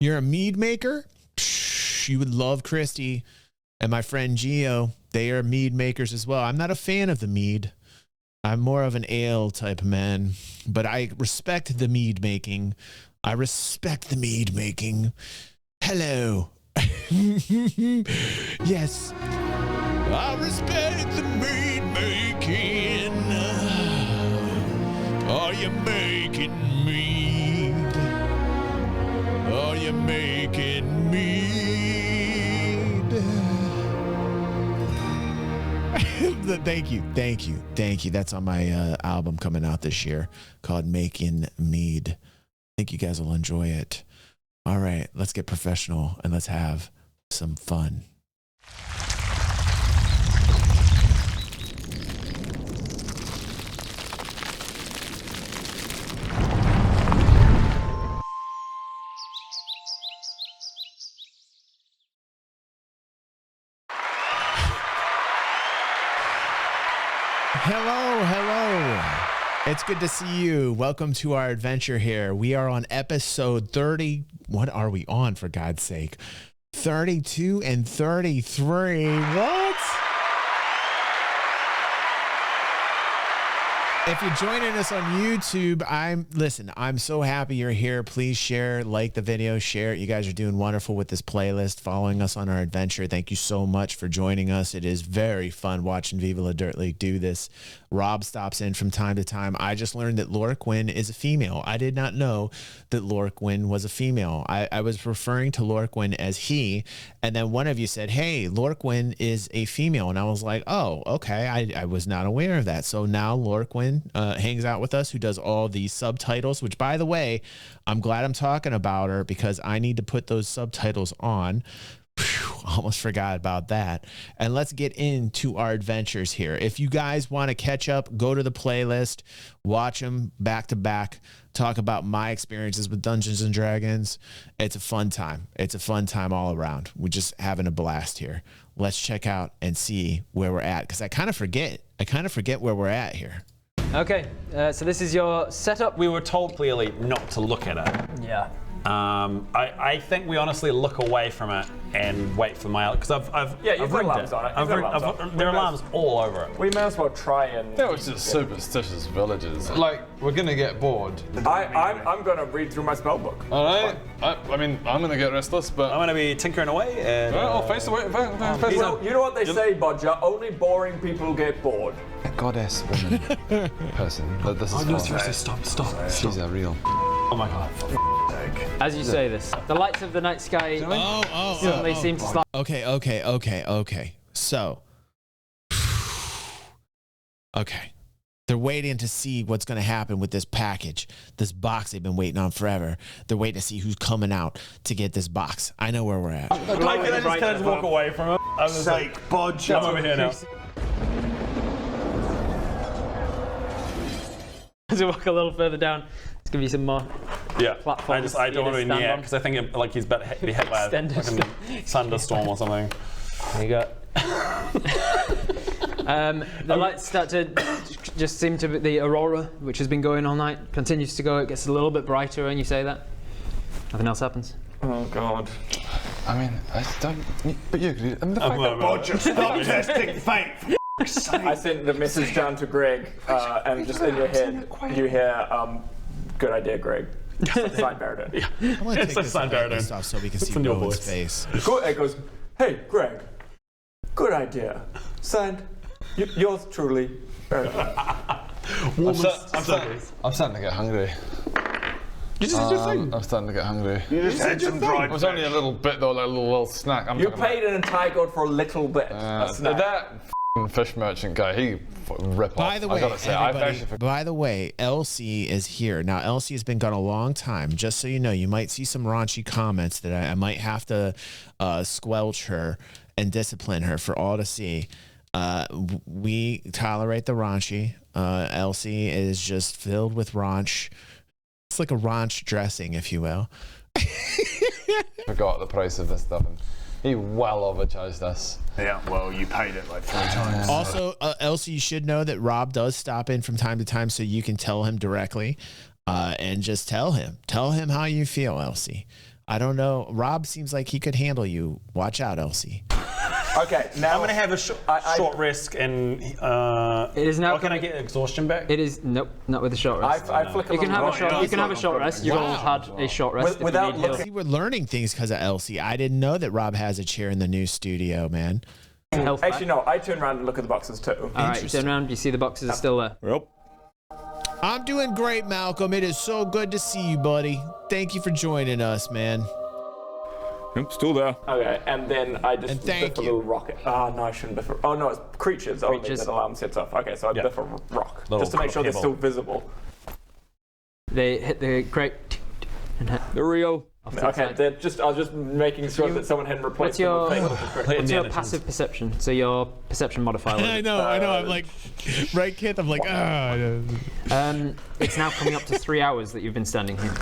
You're a mead maker? Psh, you would love Christy and my friend Gio. They are mead makers as well. I'm not a fan of the mead. I'm more of an ale type man, but I respect the mead making. I respect the mead making. Hello. Yes. I respect the mead making. Are you making mead? Are you making mead? Thank you. That's on my album coming out this year called Making Mead. I think you guys will enjoy it. All right, let's get professional and let's have some fun. Hello. It's good to see you. Welcome to our adventure here. We are on episode 30. What are we on, for God's sake? 32 and 33. What? If you're joining us on YouTube, I'm so happy you're here. Please share, like the video, share it. You guys are doing wonderful with this playlist, following us on our adventure. Thank you so much for joining us. It is very fun watching Viva La Dirt League do this. Rob stops in from time to time. I just learned that Laura Quinn is a female. I did not know that Laura Quinn was a female. I was referring to Laura Quinn as he, and then one of you said, hey, Laura Quinn is a female. And I was like, oh, okay. I was not aware of that. So now Laura Quinn hangs out with us, who does all the subtitles, which, by the way, I'm glad I'm talking about her because I need to put those subtitles on. Whew, almost forgot about that. And let's get into our adventures here. If you guys want to catch up, go to the playlist, watch them back to back, talk about my experiences with Dungeons and Dragons. It's a fun time. It's a fun time all around. We're just having a blast here. Let's check out and see where we're at, because I kind of forget where we're at here. Okay, so this is your setup. We were told clearly not to look at it. Yeah. I think we honestly look away from it and wait for my, because I've you've got alarms on it. There are alarms all over it. We may as well try and. That was just superstitious villagers. Like, we're gonna get bored. I'm gonna read through my spell book. All right. I mean, I'm gonna get restless, but I'm gonna be tinkering away and. I'll face away. You know what they say, Bodger? Only boring people get bored. A goddess woman person. This is seriously, stop. She's a real. Oh my god. As you say this, the lights of the night sky suddenly seem to slide. Okay. So, okay. They're waiting to see what's going to happen with this package, this box they've been waiting on forever. They're waiting to see who's coming out to get this box. I know where we're at. Can I just walk away from it? I'm just like, Bodge, I'm over here now. As we walk a little further down, let's give you some more. Yeah, platforms. I don't want to be near because I think he's about to be hit by a fucking thunderstorm or something. There you go. The lights start to just seem to be the aurora, which has been going all night, continues to go. It gets a little bit brighter when you say that. Nothing else happens. Oh god. I mean, I don't. But you agree. I mean, the fact that Bodger, stop testing faith. I sent the message down to Greg, and just in your head, you hear, "Good idea, Greg." Sign Baradin. I want to take this off so we can see Rowan's face. It goes, "Hey, Greg. Good idea. Signed, yours truly, Baradin." I'm starting to get hungry. You just did your thing. I'm starting to get hungry. You just had some dried. It was only a little bit though, like a little snack. You paid an entire gold for a little bit. A snack. That fish merchant guy, he rip By off. the way, I gotta say, by the way, Elsie is here. Now, Elsie has been gone a long time. Just so you know, you might see some raunchy comments that I might have to squelch her and discipline her for all to see. We tolerate the raunchy. Elsie is just filled with raunch. It's like a raunch dressing, if you will. Forgot the price of this stuff, and he well overcharged us. Yeah, well, you paid it like 3 times. Also, Elsie, you should know that Rob does stop in from time to time, so you can tell him directly, and just tell him how you feel, Elsie. I don't know. Rob seems like he could handle you. Watch out, Elsie. Okay, now I'm gonna have a short rest and. It is now. Can I get exhaustion back? It is nope, not with a short rest. I flick You can have a short. You can have a no short problem. rest. You've always had a short rest. Without See, we're learning things because of Elsie. I didn't know that Rob has a chair in the new studio, man. Actually, no. I turn around and look at the boxes too. All right, you turn around. You see the boxes are still there. Yep. I'm doing great, Malcolm. It is so good to see you, buddy. Thank you for joining us, man. Yep, still there. Okay, and then I just thank biff a you. little rocket. Oh, no, I shouldn't biff a... Oh, no, it's creatures only Creatures. that alarm sets off. Okay, so I biff a rock. Just to make sure they're pebble. still visible. They hit the crate. And hit There we go. off to the Okay, side. I was just making sure that someone hadn't replaced What's them your- with things. What's your passive perception? So your perception modifier. I know. I'm like, right, Kith? I'm like, It's now coming up to 3 hours that you've been standing here.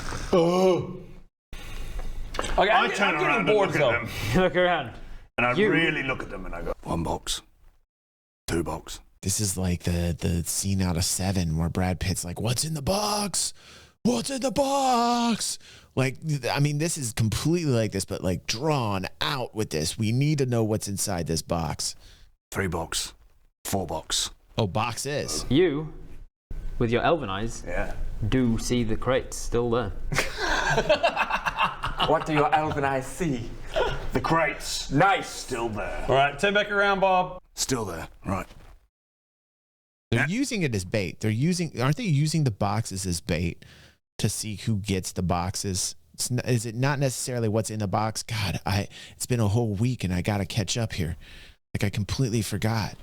Okay, I turn around and look at them, Look around. and I You- really look at them, and I go, 1 box, 2 box. This is like the scene out of Seven where Brad Pitt's like, "What's in the box? What's in the box?" Like, I mean, this is completely like this, but like drawn out with this. We need to know what's inside this box. 3 box, 4 box. Oh, boxes. You, with your elven eyes, Yeah. do see the crates still there. What do your elven eyes see? The crates, Nice! still there. All right, turn back around, Bob. Still there. Right. They're using it as bait. Aren't they using the boxes as bait to see who gets the boxes? Is it not necessarily what's in the box? God, it's been a whole week and I got to catch up here. Like I completely forgot.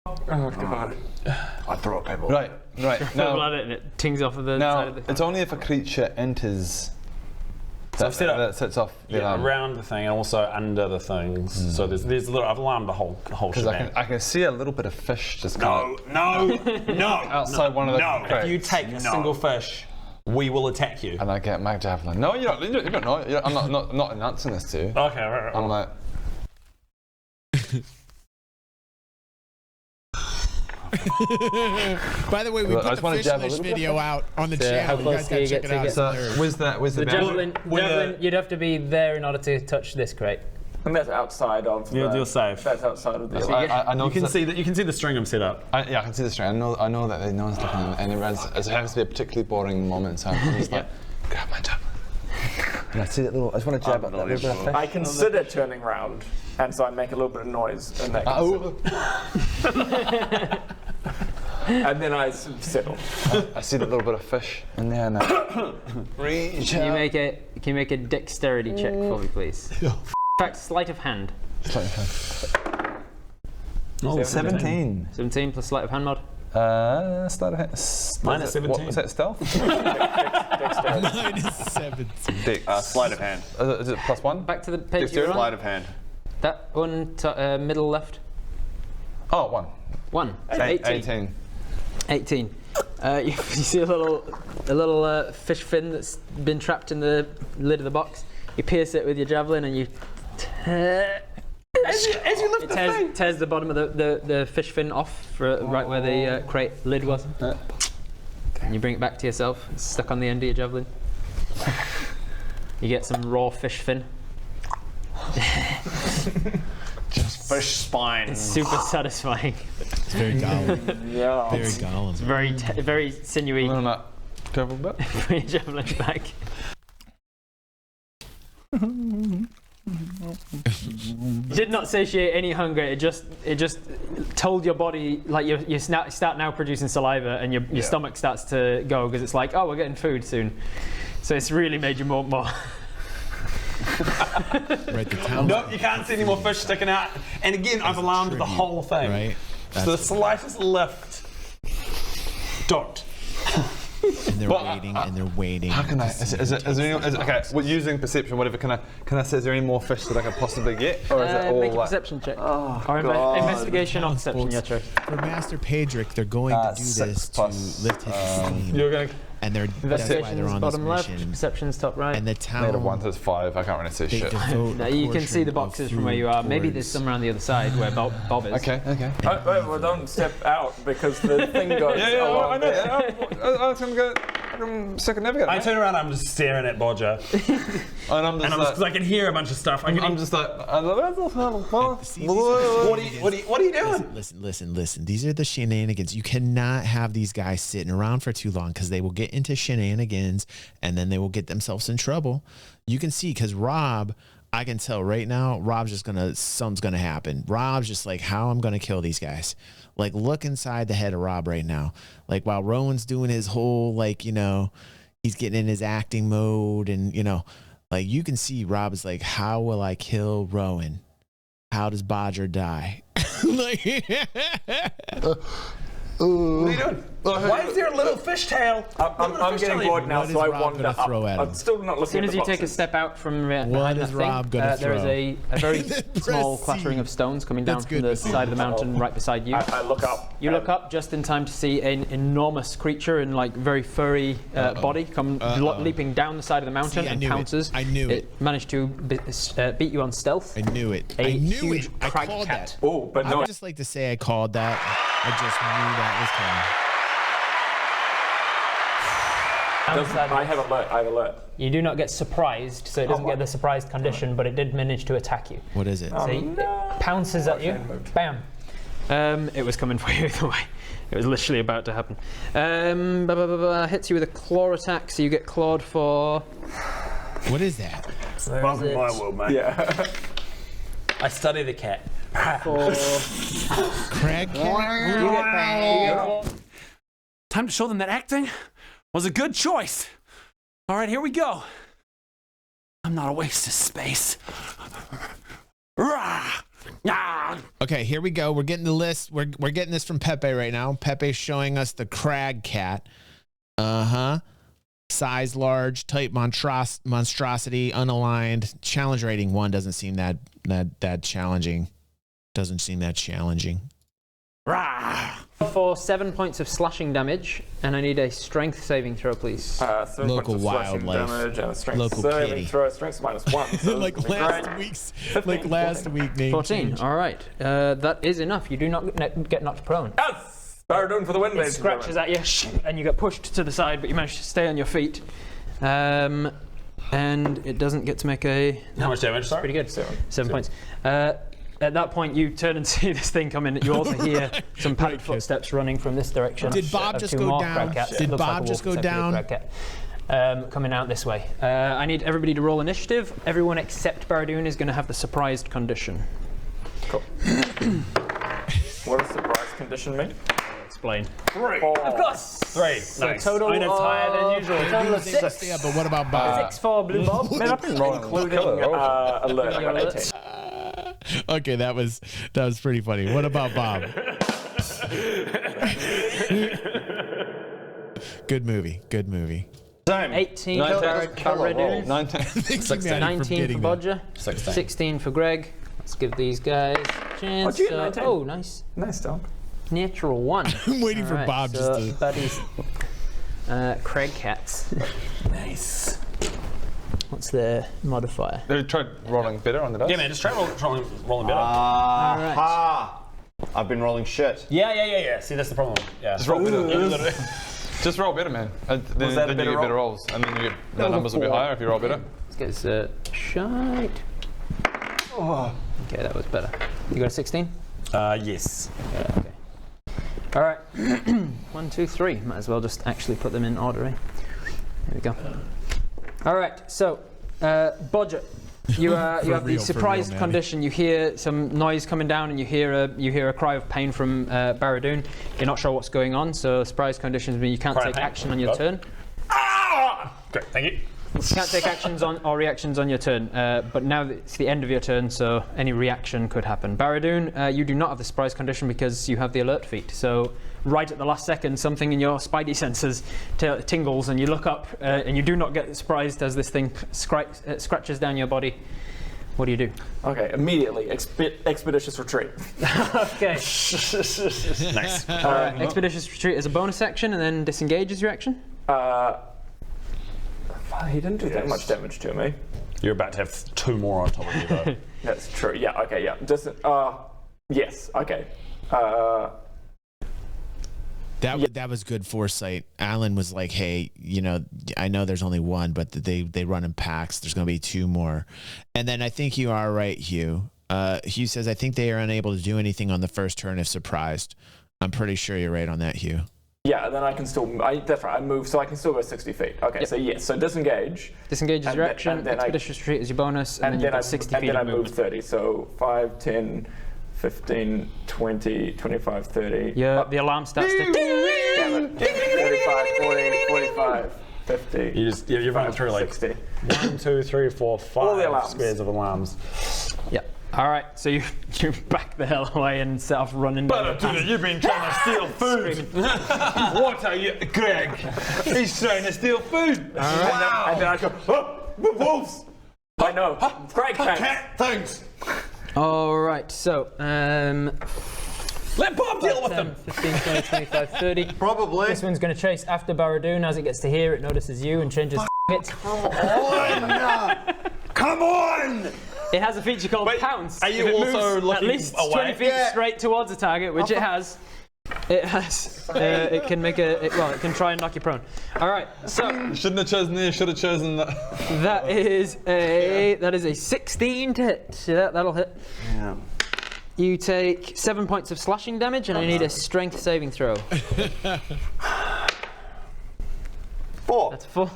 Oh, God. I throw a pebble. Right. Now, Now, and it tings off of the side of the. it's only if a creature enters So I've set up that sets off the alarm. around the thing and also under the things. So there's a little. I've alarmed the whole Because shebang. I can see a little bit of fish just kind No, of no, no. outside one of the No. crates. If you take a single fish, we will attack you. And I get mag javelin. No, you don't know. I'm not announcing this to you. Okay, right. I'm like, By the way, we Look, I put just the wanna fish jab a fish little bit. video out on the So how channel. You close guys do gotta you check get it to out. get- It's hilarious. where's The boundary? javelin, you'd have to be there in order to touch this crate. And that's outside of the... You're safe. That's outside of the... I know You can that- see that. You can see the string I'm set up. yeah, I can see the string. I know that no one's looking, and it happens to be a particularly boring moment. So I'm just like, grab my javelin. And I see that little. I just want to jab at that little bit of fish. I consider turning round, and so I make a little bit of noise, and they and then I settle. I see that little bit of fish in there now. Reach Can out. you make a dexterity check for me, please? In fact, sleight of hand. Oh, 17. 17 plus sleight of hand mod. Sleight of hand. Minus 17. What was that, stealth? Dexterity. Mine is 17. Dex. Sleight of hand. Is it +1? Back to the page Dexterity? you're on. Sleight of hand. That one, middle left. Oh, 1. 1. So 18. 18. You see a little fish fin that's been trapped in the lid of the box. You pierce it with your javelin and you. As you lift the thing. Tears the bottom of the fish fin off for right where the crate lid was. And you bring it back to yourself. It's stuck on the end of your javelin. You get some raw fish fin. Just fish spine. It's super satisfying. It's very Gollum. Yeah. Very Gollum. Very sinewy. On that travel bit. Bring your javelin back. It did not satiate any hunger. It just told your body, like you start now producing saliva, and your stomach starts to go because it's like, oh, we're getting food soon. So it's really made you more. Right, the town. Nope, you can't see any more fish sticking out. And again, I've alarmed the whole thing. Right. So the slightest lift. Don't. And they're waiting and they're waiting. How can I? Is there any? Okay, well, using perception, whatever. Can I say? Is there any more fish that I could possibly get, or is it all Make a like? perception check. Oh, Or God. investigation or perception, Folks, your choice. For Master Pedrick, they're going to do 6 this to plus, lift his esteem. You're going to. And that's why Investigation's they're on this bottom left, mission. perception's top right. And the Made town. of 1 to 5. I can't really say they shit. devote Now, a you can see the portion of boxes from where you are. food Maybe there's towards- some around the other side where Bob is. Okay. Wait, well, don't step out because the thing goes Yeah, along I know there. that. I was gonna go. fucking circumnavigate. I turn around, I'm just staring at Bodger. And I'm just like, because I can hear a bunch of stuff. I'm just like, See, what are you doing? Listen. These are the shenanigans. You cannot have these guys sitting around for too long because they will get into shenanigans and then they will get themselves in trouble. You can see because Rob, I can tell right now, Rob's just something's gonna happen. Rob's just like, how I'm gonna kill these guys. Like, look inside the head of Rob right now. Like, while Rowan's doing his whole, like, you know, he's getting in his acting mode and, you know, like, you can see Rob is like, how will I kill Rowan? How does Bodger die? Like, What are you doing? Why is there a little fishtail? I'm getting bored now, What so is I Rob wander gonna up. throw at him? I'm still not looking As soon at as the you take a boxes. step out from behind is that Rob thing, gonna there is a very small Proceed. clattering of stones coming down That's from good the to see. side of the mountain right beside you. I look up. You look up just in time to see an enormous creature in like very furry body come leaping down the side of the mountain See, I and knew it. pounces. I knew it. managed to beat you on stealth. I knew it. A I knew huge it. I crag called cat. that. Oh, but I no. would just like to say I called that. I just knew that was coming. I have alert. You do not get surprised, so it doesn't get the surprised condition, but it did manage to attack you. What is it? See, it pounces at you. Bam. It was coming for you either way. It was literally about to happen. Hits you with a claw attack, so you get clawed for. What is that? Welcome to my world, mate. Yeah. I study the cat. Crag cat? Time to show them that acting was a good choice. All right, here we go. I'm not a waste of space. Okay, here we go. We're getting the list. We're getting this from Pepe right now. Pepe's showing us the crag cat. Size large, type monstrosity, unaligned. Challenge rating 1 doesn't seem that challenging. Doesn't seem that challenging. For 7 points of slashing damage, and I need a strength saving throw, please. 7 Local points of slashing wildlife. damage and a strength Local saving kitty. throw. Strength -1. So Like this will be last great. week's, 15, like last 14. week. Name 14. change. All right, that is enough. You do not get knocked prone. Yes! Baradun for the win, It ladies and scratches gentlemen. at you, and you get pushed to the side, but you manage to stay on your feet. And it doesn't get to make a. How much damage, sorry? Pretty good. 7 points. At that point, you turn and see this thing come in. You also hear some padded footsteps running from this direction. Did Bob of just 2 go more down? crag cats. Did Looks like Bob a just wolf, go it's actually a down? crag cat. Coming out this way. I need everybody to roll initiative. Everyone except Baradun is going to have the surprised condition. Cool. What does surprise condition mean? Explain. 3. Of course. 3. So Nice. total I mean, it's higher than usual. Total of 6. Yeah, but what about Bob? 6 for Blue Bob. Man, I've been rolling including alert. I got 18. Okay, that was pretty funny. What about Bob? Good movie. 18 for Baradun. 19. Thanks, Maddie, 19 for getting that. Bodger. 16. 16 for Greg. Let's give these guys a chance. you get 19? Oh, nice. Nice, dog. Natural 1. I'm waiting for Alright, Bob so just to. buddies. Crag cats. Nice. What's their modifier? Have you tried rolling better on the dice? Yeah, man, just try rolling better. Alright. I've been rolling shit. Yeah. See, that's the problem. Yeah. Just roll better. Just roll better, man. Then that a you better get roll? better rolls. And then the numbers will be higher if you roll better. Let's get this shite. Okay, that was better. You got a 16? Yes. Okay. All right. 1, 2, 3. Might as well just actually put them in order. There we go. All right. So, Bodger, you have real, the surprised man. condition. You hear some noise coming down, and you hear a cry of pain from Baradun. You're not sure what's going on. So, surprised conditions mean you can't Cry of take pain? action on your turn. Great, thank you. You can't take actions on or reactions on your turn, but now that it's the end of your turn, so any reaction could happen. Baradun, you do not have the surprise condition because you have the alert feat. So right at the last second, something in your spidey senses tingles, and you look up, and you do not get surprised as this thing scratches down your body. What do you do? Okay, immediately. Expeditious retreat. Okay. Nice. Expeditious retreat is a bonus action, and then disengage is your action. He didn't do that much damage to me. You're about to have 2 more on top of you, though. That's true. Yeah, okay, yeah. Just, yes, okay. That was good foresight. Alan was like, hey, you know, I know there's only one, but they run in packs. There's going to be 2 more. And then I think you are right, Hugh. Hugh says, I think they are unable to do anything on the first turn if surprised. I'm pretty sure you're right on that, Hugh. Yeah, then I can still, that's right, I move, so I can still go 60 feet. Okay, Yep. So yes, so disengage. Disengage is your action, expeditious retreat is your bonus, and then you've got 60 feet and then of I move movement. 30, so 5, 10, 15, 20, 25, 30. Yeah, the alarm starts to... Damn it. 35, 40, 45, 50. You're running through like 60. 1, 2, 3, 4, 5 squares of alarms. Yeah. All right, so you back the hell away and set off running. You've been trying to steal food. What are you, Greg? He's trying to steal food. Wow. And then I go, oh, wolves. I know. Greg, Thanks. All right, so Let Bob deal with 10, them. 15, 20, 25, 30. Probably. This one's going to chase after Barradoon. As it gets to here, it notices you and changes it. Come on! It has a feature called Pounce. Are you If it also moves looking at least away? 20 feet straight towards the target, which it has. It has. It can make it can try and knock you prone. All right, so Shouldn't have chosen this. Should have chosen that. that is a 16 to hit. Yeah, that'll hit. Yeah. You take 7 points of slashing damage, and I need a strength saving throw. 4. That's 4.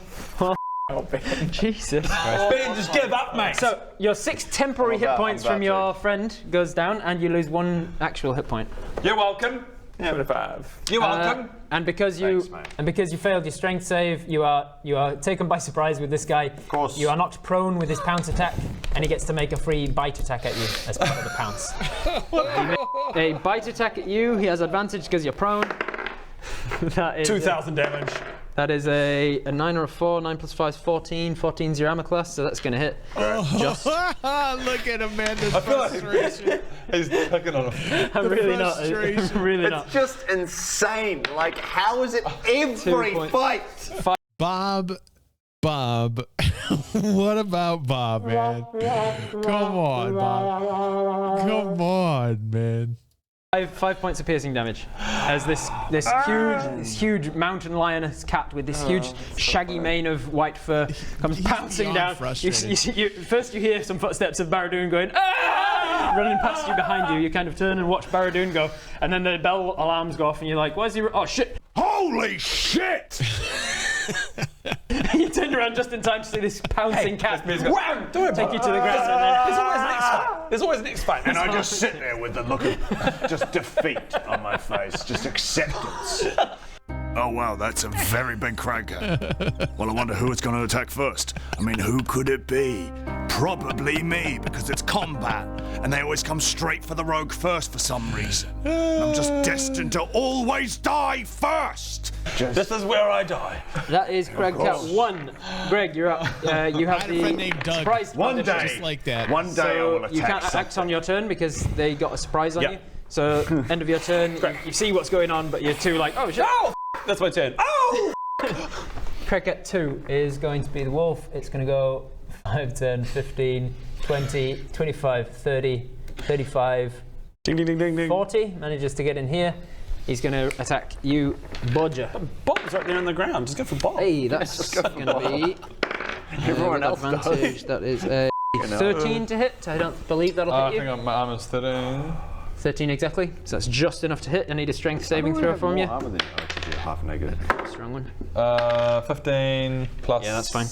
Jesus. Ben, just give up, mate. So your 6 temporary hit points from your friend goes down, and you lose 1 actual hit point. You're welcome. 25. You're welcome. And because you failed your strength save, you are taken by surprise with this guy. Of course. You are knocked prone with his pounce attack, and he gets to make a free bite attack at you as part of the pounce. He makes a bite attack at you. He has advantage because you're prone. That is 2,000 damage. That is a 9 or a 4. 9 plus 5 is 14. 14 is your armor class, so that's going to hit. Just. Look at Amanda's frustration. He's picking on him. I'm really not. frustration. I'm really It's not. just insane. Like, how is it every fight? Bob, what about Bob, man? Come on, Bob. Come on, man. 5 points of piercing damage as this huge mountain lioness cat with this huge shaggy mane of white fur comes pouncing down. First you hear some footsteps of Barradoon going running past you behind you. You kind of turn and watch Barradoon go, and then the bell alarms go off, and you're like, "Where's he? Oh shit! Holy shit! You turn around just in time to see this pouncing cat Wham! Do it, take you to the ground, and then There's always next fight. And I just sit there with the look of just defeat on my face, just acceptance. Oh wow, that's a very big cranker. Well, I wonder who it's going to attack first. I mean, who could it be? Probably me, because it's combat, and they always come straight for the rogue first for some reason. And I'm just destined to always die first. This is where I die. that is Greg Cat 1. Greg, you're up. You have I had a friend the named Doug. surprise One condition. day, Just like that. One day I will So attack you can't act on your turn because they got a surprise on you. So end of your turn, you see what's going on, but you're too like, oh shit. Oh, that's my turn. Oh! Cricket 2 is going to be the wolf. It's going to go 5, 10, 15, 20, 25, 30, 35, Ding, ding, ding, ding, ding. 40. Manages to get in here. He's going to attack you, Bodger. Bob's right there on the ground. Just go for Bob. Hey, that's going to be Everyone else advantage. That is a 13 to hit. I don't believe that'll I hit think you. my armor's 13. 13 exactly. So that's just enough to hit. I need a strength saving throw from you. Half negative. Strong one. 15 plus. Yeah, that's fine.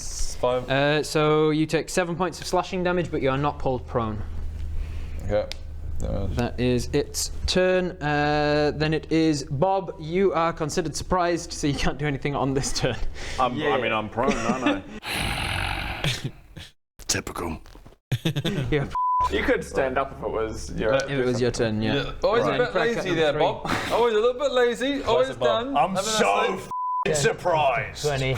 5. So you take 7 points of slashing damage, but you are not pulled prone. Okay. That is its turn. Then it is Bob. You are considered surprised, so you can't do anything on this turn. I mean, I'm prone, aren't I? Typical. Yeah. You could stand up if it was your. If it was your turn, yeah. Always Right. a bit Crack lazy at there, three. Bob. Always a little bit lazy. Always done. I'm Have a nice so day. surprised. 20.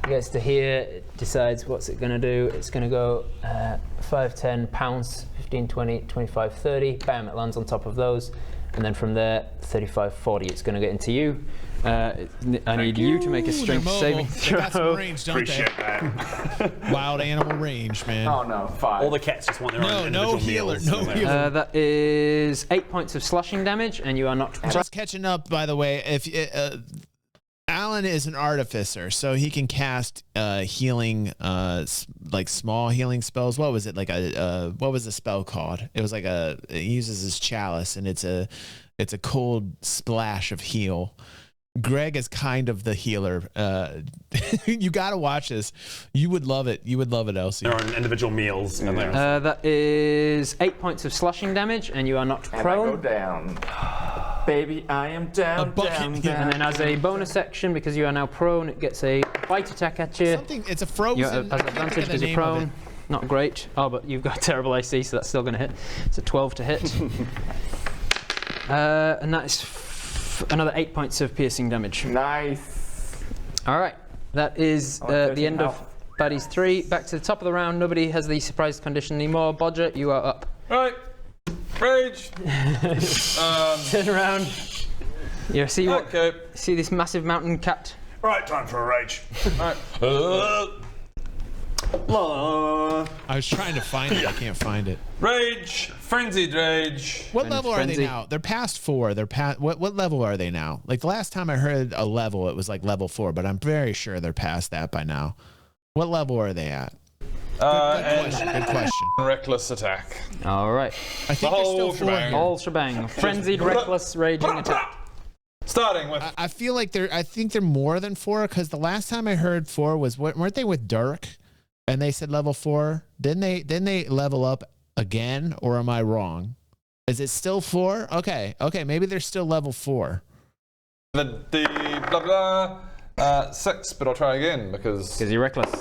Gets to here, it decides what's it going to do. It's going to go 5, 10, pounce, 15, 20, 25, 30. Bam, it lands on top of those. And then from there, 35, 40, it's going to get into you. I need you to make a strength saving They got some throw. range, don't Appreciate that. they? Wild animal range, man. Oh no, 5. All the cats just want their own No individual healer, meals. no healer. That is 8 points of slashing damage, and you are not. Just catching up, by the way. If Alan is an artificer, so he can cast healing, like small healing spells. What was it like? What was the spell called? It was like he uses his chalice, and it's a cold splash of heal. Greg is kind of the healer. You got to watch this. You would love it. You would love it, Elsie. Their own individual meals. And their That is 8 points of slashing damage, and you are not And prone. I go down. Baby, I am down, bucket, down, yeah. down. And then as a bonus action, because you are now prone, it gets a bite attack at you. It's a frozen. You have advantage because you're prone. Not great. Oh, but you've got terrible AC, so that's still going to hit. It's a 12 to hit. And that is another 8 points of piercing damage. Nice. All right. That is the end of Baddies 3. Back to the top of the round. Nobody has the surprise condition anymore. Bodger, you are up. Right. Rage. Turn around. You see what? Okay. See this massive mountain cat? Right, time for a rage. I was trying to find it. I can't find it. Rage. Frenzied rage. What level are they frenzy. now? They're past 4. They're past. What level are they now? Like the last time I heard a level, it was like level 4, but I'm very sure they're past that by now. What level are they at? Good question. Reckless attack. All right. I think they're still 4 here. All shebang. Frenzied, reckless, raging attack. Starting with. I feel like I think they're more than 4 because the last time I heard 4 was weren't they with Dirk, and they said level 4? Didn't they level up again, or am I wrong? Is it still 4? Okay, maybe they're still level 4. The blah blah. 6, but I'll try again because you're reckless.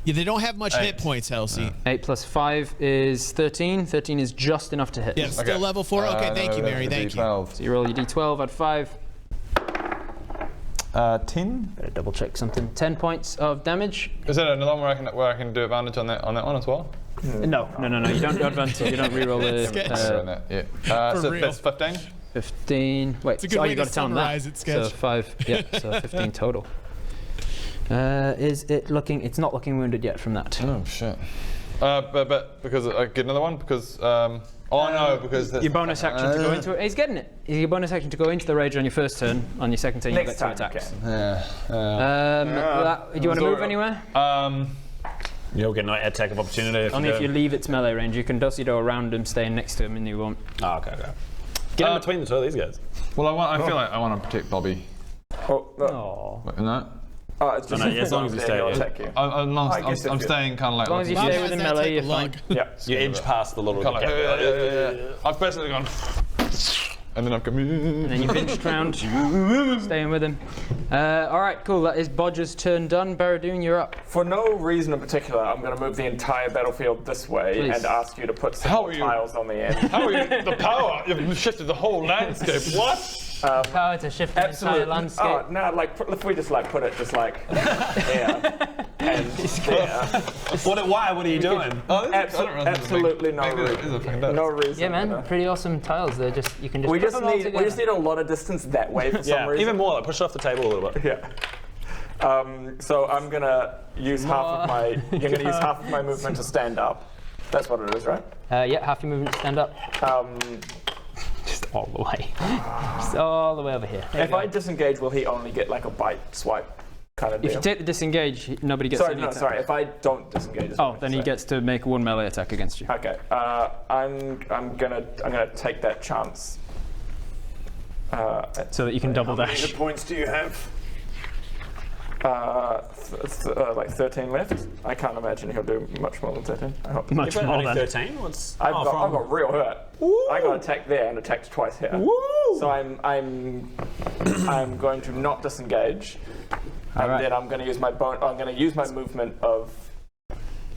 Yeah, they don't have much hit points, Elsie. 8 plus 5 is 13. 13 is just enough to hit. Yeah, still level 4. Okay, thank you, Mary. Thank you. So you roll your d12, add 5. 10. Better double check something. 10 points of damage. Is there another one where I can do advantage on that one as well? No. You don't do advantage. You don't reroll the. So real. that's 15. 15. Wait. It's a good way you to got to tell them that. summarize it, Sketch. So 5. Yeah. So 15 total. Is it looking? It's not looking wounded yet from that. Oh shit. But because I get another one because no, because that's Your bonus action to go into it. He's getting it. Your bonus action to go into the rage on your first turn. On your second turn, you Next get 2 time, attacks. Yeah. Do you want to move anywhere? You'll get an attack of opportunity. Only if you leave its melee range. You can dosy-do around him, staying next to him, and you won't. Oh, okay. Get in between the two of these guys. Well, I feel like I want to protect Bobby. Oh. No. Oh, it's just as long as you stay he'll here. attack you. I'm staying kind of like. As long as you Bob stay has within that melee, type you're of fine. luck. Yeah. You edge past the little. I've basically gone. And then I've come. And then you pinched round, staying with him. All right, cool. That is Bodger's turn done. Baradoon, you're up. For no reason in particular, I'm going to move the entire battlefield this way Please. and ask you to put some How more are you- tiles on the end. How are you? The power! You've shifted the whole landscape. What? Power to shift the entire Absolutely. landscape. Oh, no, like, if we just, put it just, here and there. Why? What are you doing? Absolutely no reason. No reason. Yeah, man, pretty awesome tiles. They're just you can just. We put just them all need together. a lot of distance that way for some Yeah, reason. even more. Like push it off the table a little bit. Yeah. So I'm gonna use half of my. You're gonna use half of my movement to stand up. That's what it is, right? Yeah, half your movement to stand up. Just all the way. Just all the way over here. There you If go. I disengage, will he only get like a bite swipe kind of deal? If you take the disengage, nobody gets any attack. Sorry. If I don't disengage. Oh, then he gets to make one melee attack against you. Okay. I'm gonna take that chance. So that you can double How many dash. hit points do you have? Like 13 left. I can't imagine he'll do much more than 13. I hope. Much more Only than. 13. What's? I've got real hurt. I got attacked there and attacked twice here. So I'm going to not disengage, and Alright. then I'm going to use my I'm going to use my movement of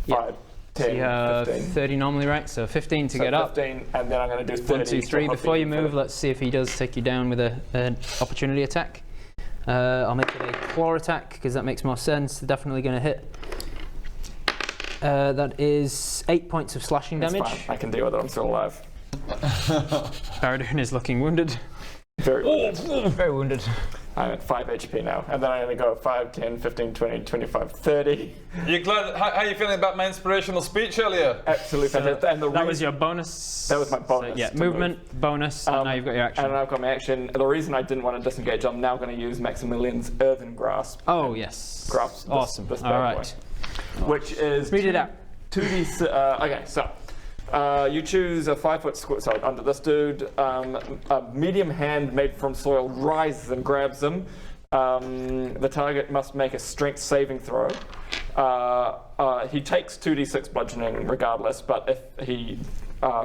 5, 10, So you have 15. 30 normally, right? So 15 to So get up. 15, and then I'm going to do 30. 1, 2, 3. Before you move, let's see if he does take you down with an opportunity attack. I'll make it a claw attack because that makes more sense. Definitely going to hit. That is 8 points of slashing damage. Fine. I can deal with it. I'm still alive. Baradoon is looking wounded. Very wounded. Very wounded. I'm at 5 HP now, and then I only go 5, 10, 15, 20, 25, 30. You glad? How are you feeling about my inspirational speech earlier? Absolutely fantastic. And that was your bonus. That was my bonus. So, yeah, movement, bonus, and now you've got your action. And I've got my action. The reason I didn't want to disengage, I'm now going to use Maximilian's Earthen Grasp. Oh, yes. Grasp. Awesome. This All right. boy, which is... Read it out. 2d... okay, so... you choose a 5-foot square, so under this dude, a medium hand made from soil rises and grabs him. The target must make a strength saving throw. He takes 2d6 bludgeoning regardless, but if he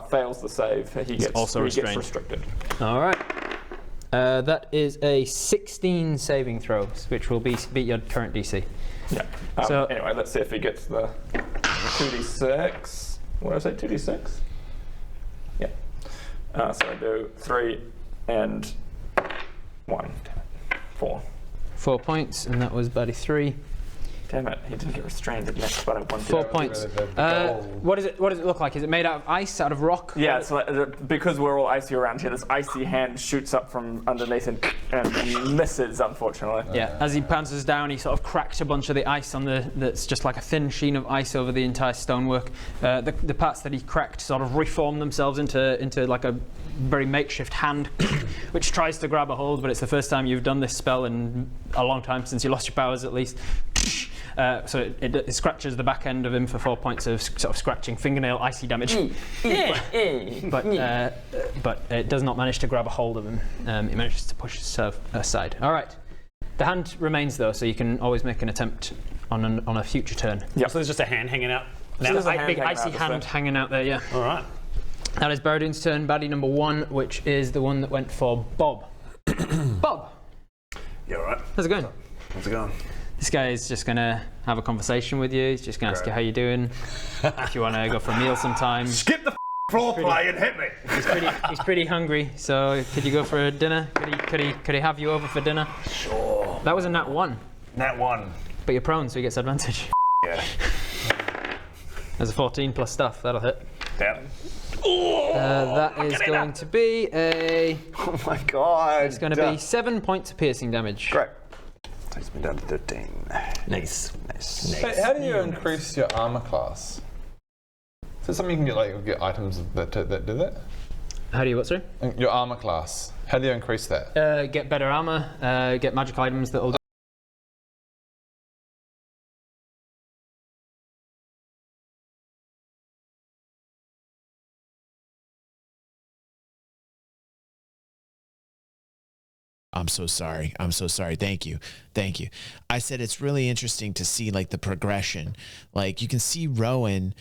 fails the save, he gets restricted. All right. That is a 16 saving throw, which will beat your current DC. Yeah. So anyway, let's see if he gets the 2d6. What did I say, 2d6? Yeah. So I do 3 and 1. Damn it. 4. 4 points, and that was Buddy 3. Damn it, he didn't get restrained, that's what I wanted. 4 points. What does it look like? Is it made out of ice, out of rock? Yeah, so because we're all icy around here, this icy hand shoots up from underneath and misses, unfortunately. Yeah, as he pounces down, he sort of cracks a bunch of the ice on that's just like a thin sheen of ice over the entire stonework. The parts that he cracked sort of reform themselves into like a very makeshift hand, which tries to grab a hold, but it's the first time you've done this spell in a long time, since you lost your powers at least. So it scratches the back end of him for 4 points of sort of scratching fingernail icy damage. But it does not manage to grab a hold of him. It manages to push itself aside. All right. The hand remains though, so you can always make an attempt on a future turn. Yep. So there's just a hand hanging out. So there's a big icy hand hanging out there, yeah. All right. That is Baradun's turn. Baddie number 1, which is the one that went for Bob. Bob. You alright? How's it going? How's it going? This guy is just going to have a conversation with you. He's just going to ask you how you're doing. If you want to go for a meal sometime. Skip the floor play and hit me. He's pretty hungry, so could you go for dinner? Could he have you over for dinner? Sure. That was a nat 1. Nat 1. But you're prone, so he gets advantage. Yeah. There's a 14 plus stuff. That'll hit. Damn. That is going to be a... Oh my god. It's going to be 7 points of piercing damage. Great. Takes me down to 13. Nice. Hey, how do you increase your armor class? Is it something you can get items that do that? How do you what, sorry? Your armor class. How do you increase that? Get better armor, get magic items that will do. I'm so sorry. I'm so sorry. Thank you. Thank you. I said it's really interesting to see like the progression. Like you can see Rowan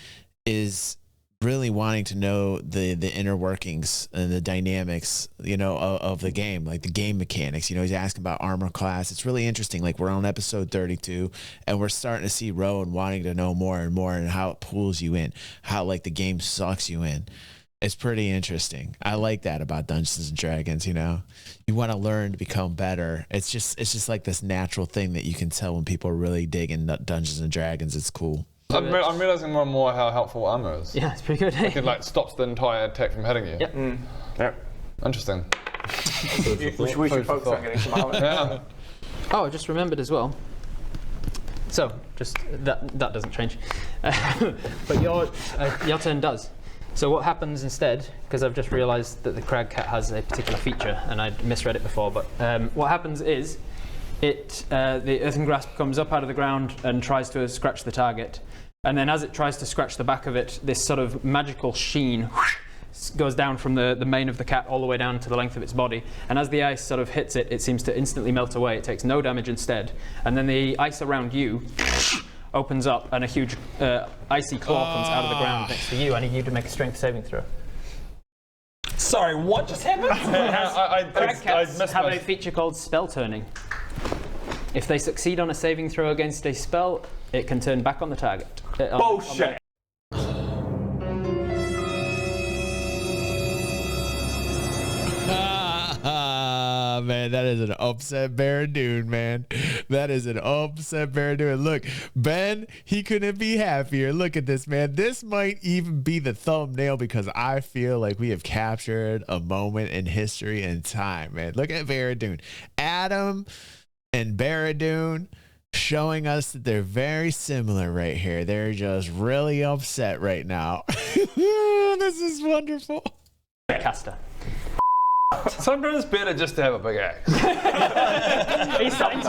is really wanting to know the inner workings and the dynamics, you know, of the game, like the game mechanics. You know, he's asking about armor class. It's really interesting. Like we're on episode 32 and we're starting to see Rowan wanting to know more and more and how it pulls you in, how like the game sucks you in. It's pretty interesting. I like that about Dungeons and Dragons, you know. You want to learn to become better. It's just like this natural thing that you can tell when people are really digging Dungeons and Dragons. It's cool. I'm realizing more and more how helpful armor is. Yeah, it's pretty good. It like stops the entire attack from hitting you. Yep. Yep. Interesting. We should focus on getting some armor. Yeah. Oh, I just remembered as well. So, just that doesn't change. But your turn does. So what happens instead, because I've just realised that the crag cat has a particular feature and I'd misread it before, but what happens is the earthen grasp comes up out of the ground and tries to scratch the target, and then as it tries to scratch the back of it, this sort of magical sheen goes down from the mane of the cat all the way down to the length of its body, and as the ice sort of hits it, it seems to instantly melt away. It takes no damage instead, and then the ice around you opens up and a huge icy claw comes out of the ground next to you. I need you to make a strength saving throw. Sorry, what just happened? Crag cats have a feature called spell turning. If they succeed on a saving throw against a spell, it can turn back on the target. Bullshit. man, that is an upset Barradoon, man. That is an upset Barradoon. Look, Ben, he couldn't be happier. Look at this, man. This might even be the thumbnail because I feel like we have captured a moment in history and time, man. Look at Barradoon. Adam and Barradoon showing us that they're very similar right here. They're just really upset right now. This is wonderful. Caster. Sometimes it's better just to have a big axe. He's starting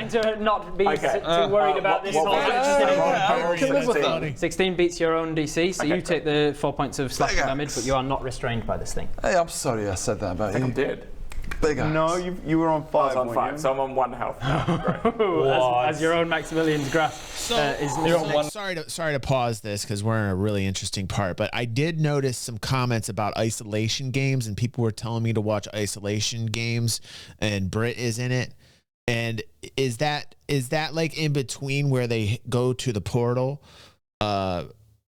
to not be too worried about this. I can live with that. 16 beats your own DC, so you take the 4 points of slashing damage, but you are not restrained by this thing. Hey, I'm sorry I said that about you. I'm dead. Big axe. No, you were on 5. I was on 5, so I'm on 1 health now. Great. As your own Maximilian's grasp is sorry to pause this because we're in a really interesting part, but I did notice some comments about isolation games, and people were telling me to watch isolation games, and Brit is in it. And is that like in between where they go to the portal?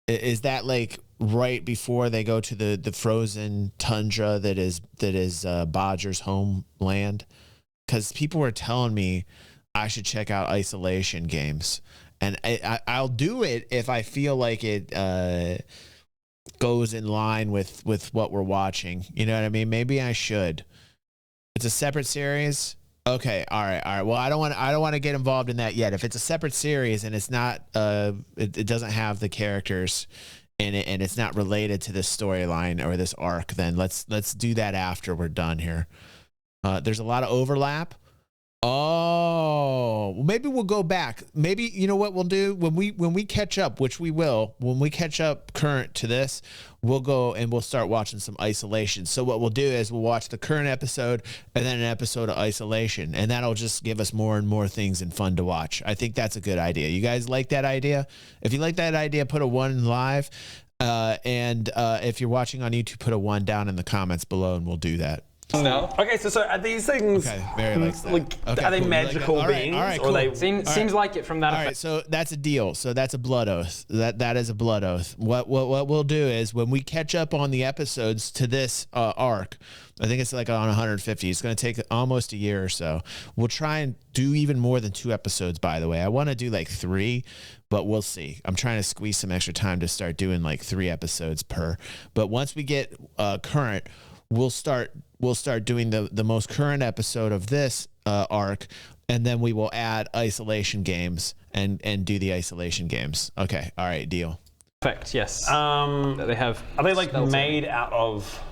Is that like right before they go to the frozen tundra that is Bodger's homeland? Because people were telling me I should check out isolation games, and I'll do it if I feel like it goes in line with what we're watching. You know what I mean? Maybe I should. It's a separate series. Okay, all right. Well, I don't want to get involved in that yet. If it's a separate series and it's not, it doesn't have the characters in it, and it's not related to this storyline or this arc, then let's do that after we're done here. There's a lot of overlap. Oh, well, maybe we'll go back. Maybe, you know what we'll do when we catch up, which we will. When we catch up current to this, we'll go and we'll start watching some isolation. So what we'll do is we'll watch the current episode and then an episode of isolation, and that'll just give us more and more things and fun to watch. I think that's a good idea. You guys like that idea? If you like that idea, put a 1 live, and if you're watching on YouTube, put a 1 down in the comments below, and we'll do that. No. Okay, so are these things? Okay, Mary likes that. Like, Okay, are they cool. magical All right, beings? all right, or cool. they seems like it from that. All right, so that's a deal. So that's a blood oath. That is a blood oath. What we'll do is when we catch up on the episodes to this arc, I think it's like on 150. It's going to take almost a year or so. We'll try and do even more than 2 episodes, by the way. I want to do like 3, but we'll see. I'm trying to squeeze some extra time to start doing like 3 episodes per. But once we get current, we'll start doing the most current episode of this arc, and then we will add isolation games and do the isolation games. Okay, all right, deal. Perfect. Yes. That they have. Are they like made out of?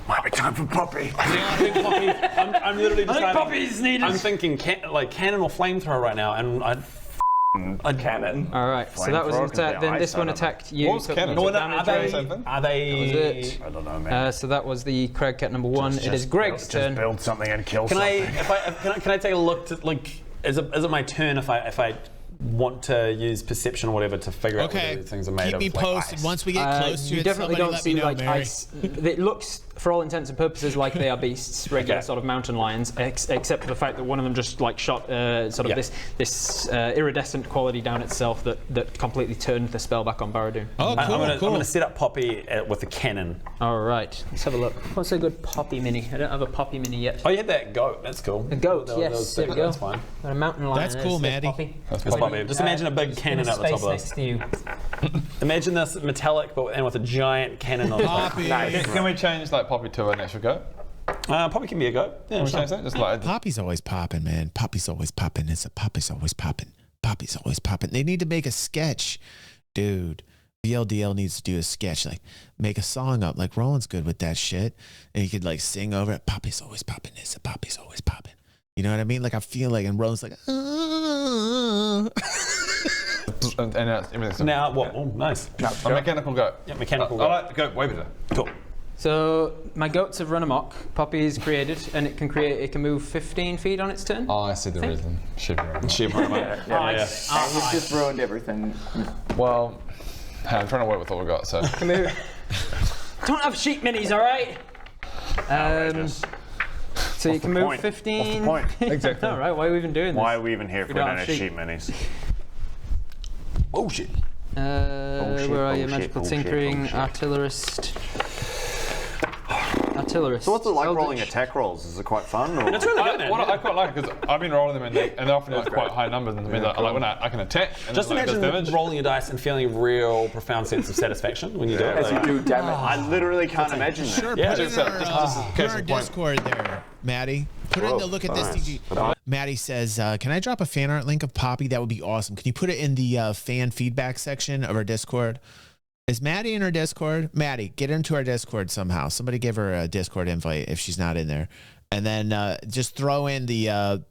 Might be time for Poppy. I think Poppy. I'm literally deciding. Poppy's needed. I'm thinking cannon or flamethrower right now, and A cannon. All right. So that was an attack. Then this one attacked you. What was cannon? took No, damage. are they? That was it. I don't know, man. So that was the Craig cat number 1. It is Greg's turn. Build something and kill Can something. I take a look to like? Is it my turn if I want to use perception or whatever to figure out whether these things are made Keep of? me Like, posted. ice? Once we get close to You it, definitely somebody don't let see me know, like Mary. ice. It looks, for all intents and purposes, like they are beasts, regular sort of mountain lions, except for the fact that one of them just like shot sort of this iridescent quality down itself that completely turned the spell back on Barradoon. Oh, cool, I'm cool. going to set up Poppy with a cannon. All right, let's have a look. What's a good Poppy mini? I don't have a Poppy mini yet. Oh, you had that goat. That's cool. A goat, That there we go. That's fine. Got a mountain lion. That's cool, There's Maddie. Poppy. That's Poppy. Just imagine a big cannon out the top of Space this. next to you. Imagine this metallic, and with a giant cannon on the top. Poppy. Can we change like Poppy to an extra goat? Poppy can be a goat. Yeah, Can we sure. change that? Just like Poppy's always popping, man. Poppy's always popping. Poppy's always popping. Poppy's always popping. They need to make a sketch, dude. VLDL needs to do a sketch, like make a song up. Like Roland's good with that shit, and he could like sing over it. Poppy's always popping. Poppy's always popping. You know what I mean? Like I feel like, and Roland's like, and everything's Now, what? Oh, nice. a mechanical goat. Yeah, mechanical I goat. like the goat way better. Cool. So my goats have run amok. Poppy is created, and it can move 15 feet on its turn. Oh, I see the reason. Yeah. And you've just ruined everything. Well, I'm trying to work with what we've got, so. Can move. Don't have sheep minis, all right? So you can move 15. What's the point? Exactly. All right. Why are we even doing this? Why are we even here if we don't don't have have sheep. sheep minis? Oh shit. Where are you? bullshit, Magical bullshit, tinkering, bullshit. artillerist. artillerist. So what's it like Eldritch. rolling attack rolls? Is it quite fun? Or? It's really good, man. I quite like it because I've been rolling them and they're often like quite high numbers, and it means I like when I can attack. And Just then, like, imagine does damage. rolling your dice and feeling a real profound sense of satisfaction when you do it. As you do damage. I literally can't imagine that. Sure, Yeah, put just- it in case our in point. Discord there, Maddie. Put it in the look at this nice. DG. Maddie says, can I drop a fan art link of Poppy? That would be awesome. Can you put it in the fan feedback section of our Discord? Is Maddie in our Discord? Maddie, get into our Discord somehow. Somebody give her a Discord invite if she's not in there. And then just throw in the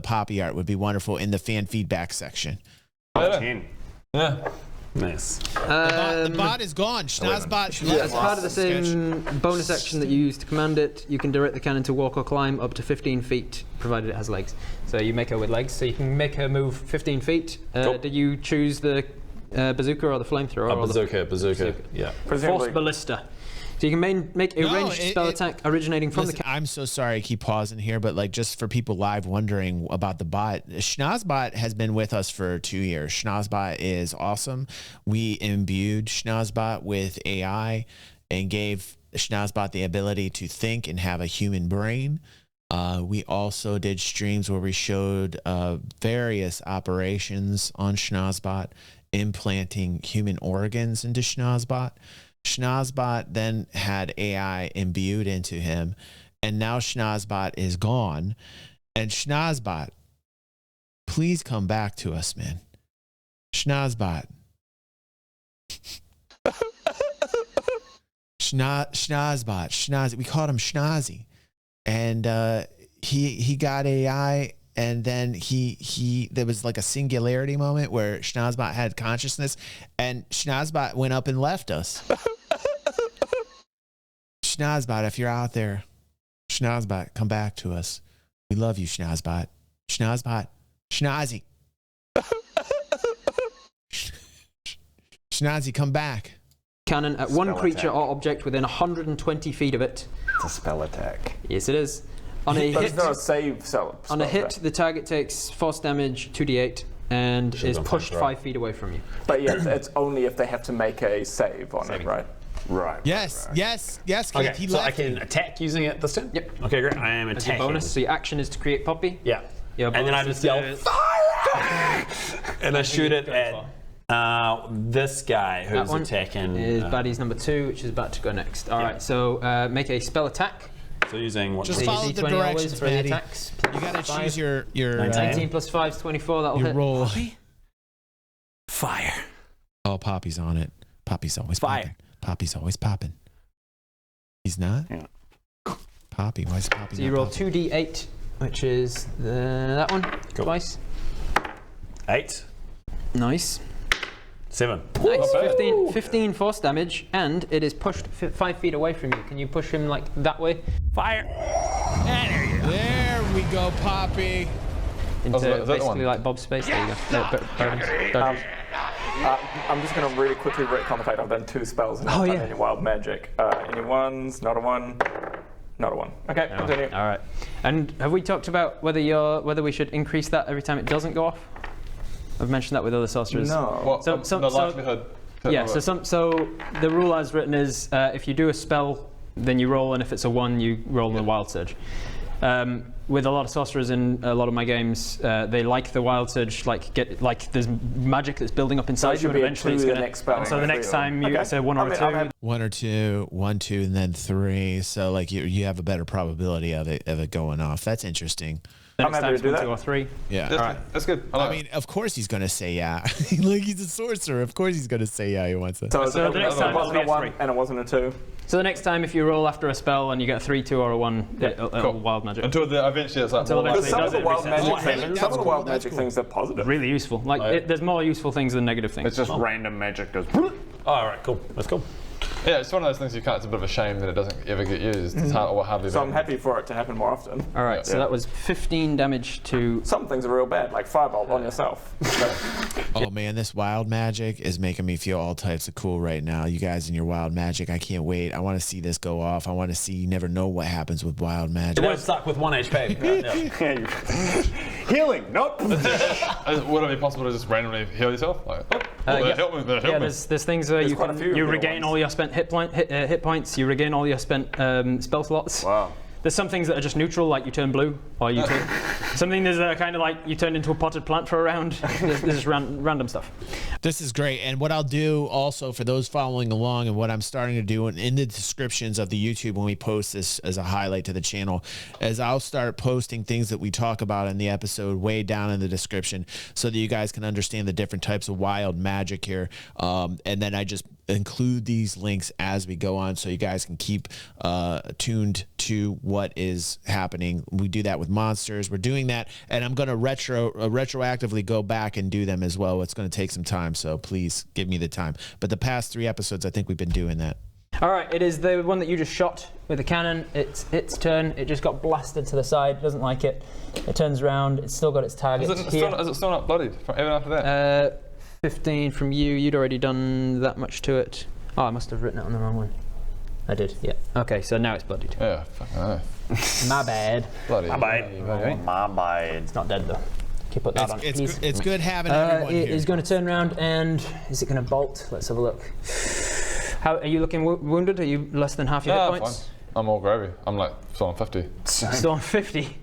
Poppy art would be wonderful in the fan feedback section. 10. Yeah. Nice. The bot is gone. Schnozbot. As part of the same bonus action that you use to command it, you can direct the cannon to walk or climb up to 15 feet, provided it has legs. So you make her with legs, so you can make her move 15 feet. Cool. Did you choose the bazooka or the flamethrower? or Bazooka. Yeah. Force ballista. So you can make a ranged spell attack originating from Listen, I'm so sorry I keep pausing here, but like just for people live wondering about the bot, Schnozbot has been with us for 2 years. Schnozbot is awesome. We imbued Schnozbot with AI and gave Schnozbot the ability to think and have a human brain. We also did streams where we showed various operations on Schnozbot, implanting human organs into Schnozbot. Schnozbot then had AI imbued into him, and now Schnozbot is gone. And Schnozbot, please come back to us, man. Schnozbot. Schnozbot. We called him Schnozzy. And he got AI, and then there was like a singularity moment where Schnozbot had consciousness, and Schnozbot went up and left us. Schnozbot, if you're out there, Schnozbot, come back to us. We love you, Schnozbot. Schnozbot. Schnozzy. Schnozzy, come back. cannon at one creature or object within 120 feet of it. It's a spell attack. Yes, it is. On a But hit, it's not a save spell. on a hit, the target takes force damage 2d8 and is pushed 5 feet away from you. But yeah, it's only if they have to make a save on it, right? Right. Yes, yes, yes, Keith. Okay, He so I left can attack using it this turn? Yep. Okay, great. I am As your attacking. bonus, so your action is to create Poppy. Yeah. Your And then I bonus just is yell, to- fire! And I shoot it go at this guy That who's one attacking. is baddies number 2, which is about to go next. All right, so make a spell attack. So using what? Just So follow you the D20 always directions, for the Maddie. attacks. You gotta Five. choose your 19 plus 5 is 24. That'll your hit. roll. Fire. Oh, Poppy's on it. Poppy's always Fire. popping. Poppy's always popping. He's not? Yeah. Poppy, why is Poppy So you not roll popping? 2d8, which is that one. Cool. Twice. 8. Nice. 7. Nice. 15 force damage, and it is pushed 5 feet away from you. Can you push him like that way? Fire. There we go, Poppy. Into is that the basically one? like Bob's space. There you go. No, Burdens. I'm just going to really quickly retcon the fact I've done 2 spells and not done any wild magic. Any ones? Not a one. Not a one. Okay, continue. All right. And have we talked about whether we should increase that every time it doesn't go off? I've mentioned that with other sorcerers. No. What? So- the so- likelihood. Yeah. So the rule as written is if you do a spell, then you roll, and if it's a 1, you roll the wild surge. With a lot of sorcerers in a lot of my games, they like the wild surge, there's magic that's building up inside should you, and be a eventually 2 it's the going to. next spell. So the next time you Okay. say 1 or I mean, 2. I'm happy. 1 or 2, 1, 2, and then 3. So like you have a better probability of it going off. That's interesting. The I'm next happy time's to do 1, that. 2, or 3. Yeah. That's good. I mean, of course he's gonna say yeah. Like he's a sorcerer. Of course he's gonna say yeah. He wants it. So So the next time it wasn't a it'll be a 1 3. and it wasn't a 2. So the next time, if you roll after a spell and you get a 3, 2, or a 1, it'll wild magic. Until eventually it's like Until more like- eventually Some it of the does wild it magic resets. things, That's some of the cool, wild that's magic cool. things are positive. Really useful. There's more useful things than negative things. It's just random magic goes. Oh, all right, cool. That's cool. Yeah, it's one of those things you can't. It's a bit of a shame that it doesn't ever get used. It's hardly. So I'm happy for it to happen more often. All right, so that was 15 damage to. Some things are real bad, like firebolt on yourself. Oh man, this wild magic is making me feel all types of cool right now. You guys and your wild magic, I can't wait. I want to see this go off. I want to see. You never know what happens with wild It magic. won't suck with 1 HP. Yeah. Healing. Nope. Would it be possible to just randomly heal yourself? Like, help me. Yeah, Help me. there's things where you quite a few can good regain ones. all your spent spent hit points, you regain all your spent spell slots. Wow. There's some things that are just neutral, like you turn blue, or you turn... Something that's kind of like you turn into a potted plant for a round. There's just random stuff. This is great. And what I'll do also for those following along, and what I'm starting to do in the descriptions of the YouTube when we post this as a highlight to the channel, is I'll start posting things that we talk about in the episode way down in the description so that you guys can understand the different types of wild magic here. And then I just include these links as we go on so you guys can keep tuned to what is happening. We do that with monsters. We're doing that, and I'm going to retroactively go back and do them as well. It's going to take some time, so please give me the time. But the past 3 episodes, I think we've been doing that. All right, it is the one that you just shot with the cannon. It's its turn. It just got blasted to the side. Doesn't like it. It turns around. It's still got its target. Is it still not bloodied even after that? 15 from you. You'd already done that much to it. Oh, I must have written it on the wrong one. I did, yeah. Okay, so now it's bloodied. Yeah, fucking hell. My bad. Bloody. My bad. It's not dead though. Can you put that on, please? It's good having everyone here. It is going to turn around and is it going to bolt? Let's have a look. How are you looking wounded? Are you less than half your hit points? Fine. I'm all gravy. I'm like still on 50. Still on 50.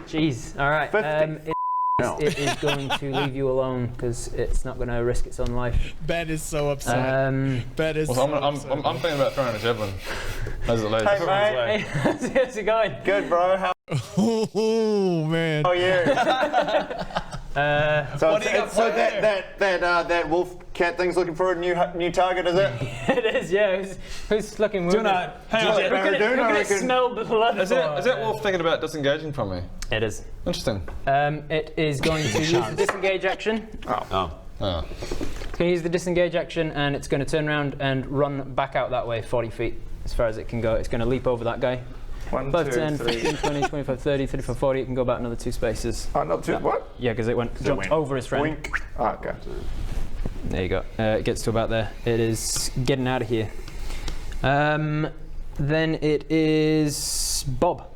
Jeez. All right. 50. It is going to leave you alone because it's not going to risk its own life. Ben is so upset. Ben is I'm thinking about throwing a javelin as it lays. Hey, mate. Hey, how's it going? Good, bro. How Oh, man. are you? So What do you got for that wolf cat thing's looking for a new target, is it? It is, yeah. Who's looking wounded? Who could it smell the blood? Is that wolf thinking about disengaging from me? It is. Interesting. It is going to use the disengage action. Oh. It's going to use the disengage action, and it's going to turn around and run back out that way 40 feet as far as it can go. It's going to leap over that guy. 1, 5, 2, 10, 3. 15, 20, 25, 30, 35, 40. It can go back another 2 spaces. Oh, not too. What? Yeah, because it jumped over his friend. Wink. Oh, okay. There you go. It gets to about there. It is getting out of here. Then it is Bob.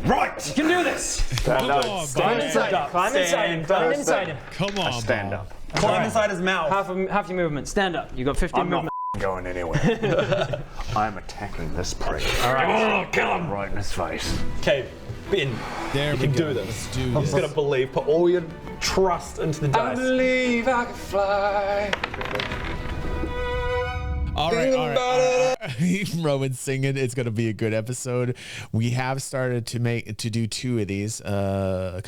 Right! You can do this! Come on, Climb inside him. Climb inside him. Climb inside him. Come on, Stand Bob. up. Climb inside his mouth. Half your movement. Stand up. You got 15 I'm not movement. going anywhere. I'm attacking this prick. All right. Oh, kill him! Right in his face. Okay, Ben, There you we can go. do this. Let's do I'm this. just gonna believe. Put all your trust into the dice. believe I can fly. All right. Rowan's singing. It's gonna be a good episode. We have started to do 2 of these. A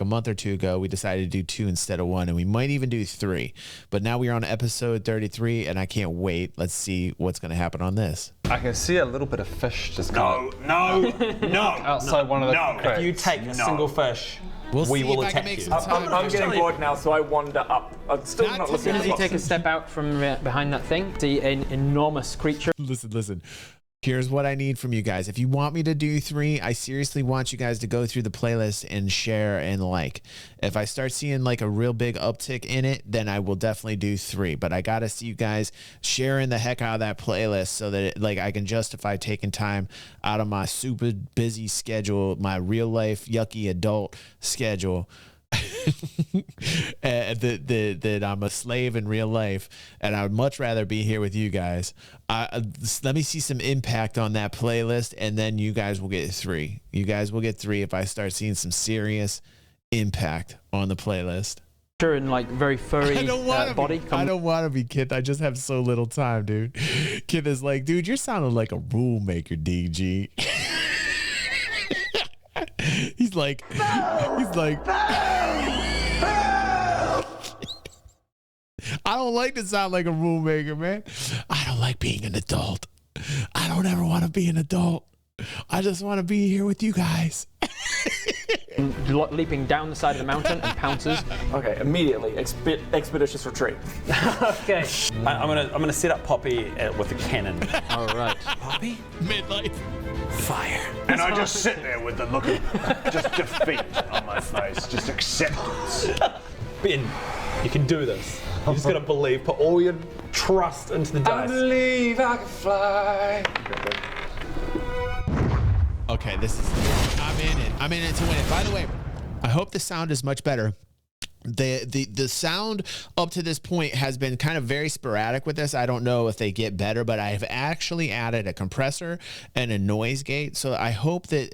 month or 2 ago, we decided to do 2 instead of 1, and we might even do 3. But now we are on episode 33, and I can't wait. Let's see what's gonna happen on this. I can see a little bit of fish just No, outside one of the cracks. If you take a single fish, We'll we see will if I can attack make you. some time. I'm getting bored now, so I wander up. I'm still Not not to looking As at soon as you the take a step out from behind that thing, see an enormous creature. Listen. Here's what I need from you guys. If you want me to do 3, I seriously want you guys to go through the playlist and share and like. If I start seeing like a real big uptick in it, then I will definitely do 3. But I got to see you guys sharing the heck out of that playlist so that I can justify taking time out of my super busy schedule, my real life yucky adult schedule. that I'm a slave in real life, and I would much rather be here with you guys. Let me see some impact on that playlist, and then you guys will get 3. You guys will get 3 if I start seeing some serious impact on the playlist. And like very furry body. I don't want to be Kith. I just have so little time, dude. Kith is like, dude, you're sounding like a rule maker, DG. He's like, I don't like to sound like a rule maker, man. I don't like being an adult. I don't ever want to be an adult. I just want to be here with you guys. Leaping down the side of the mountain and pounces. Okay, immediately expeditious retreat. Okay. I'm gonna set up Poppy with a cannon. All right. Poppy, Midlife. fire. And I just sit there with the look of just defeat on my face, just acceptance. Ben, you can do this. You just gotta believe. Put all your trust into the dice. I believe I can fly. Okay, I'm in it to win it. By the way, I hope the sound is much better The sound up to this point has been kind of very sporadic with this. I don't know if they get better, but I've actually added a compressor and a noise gate. So I hope that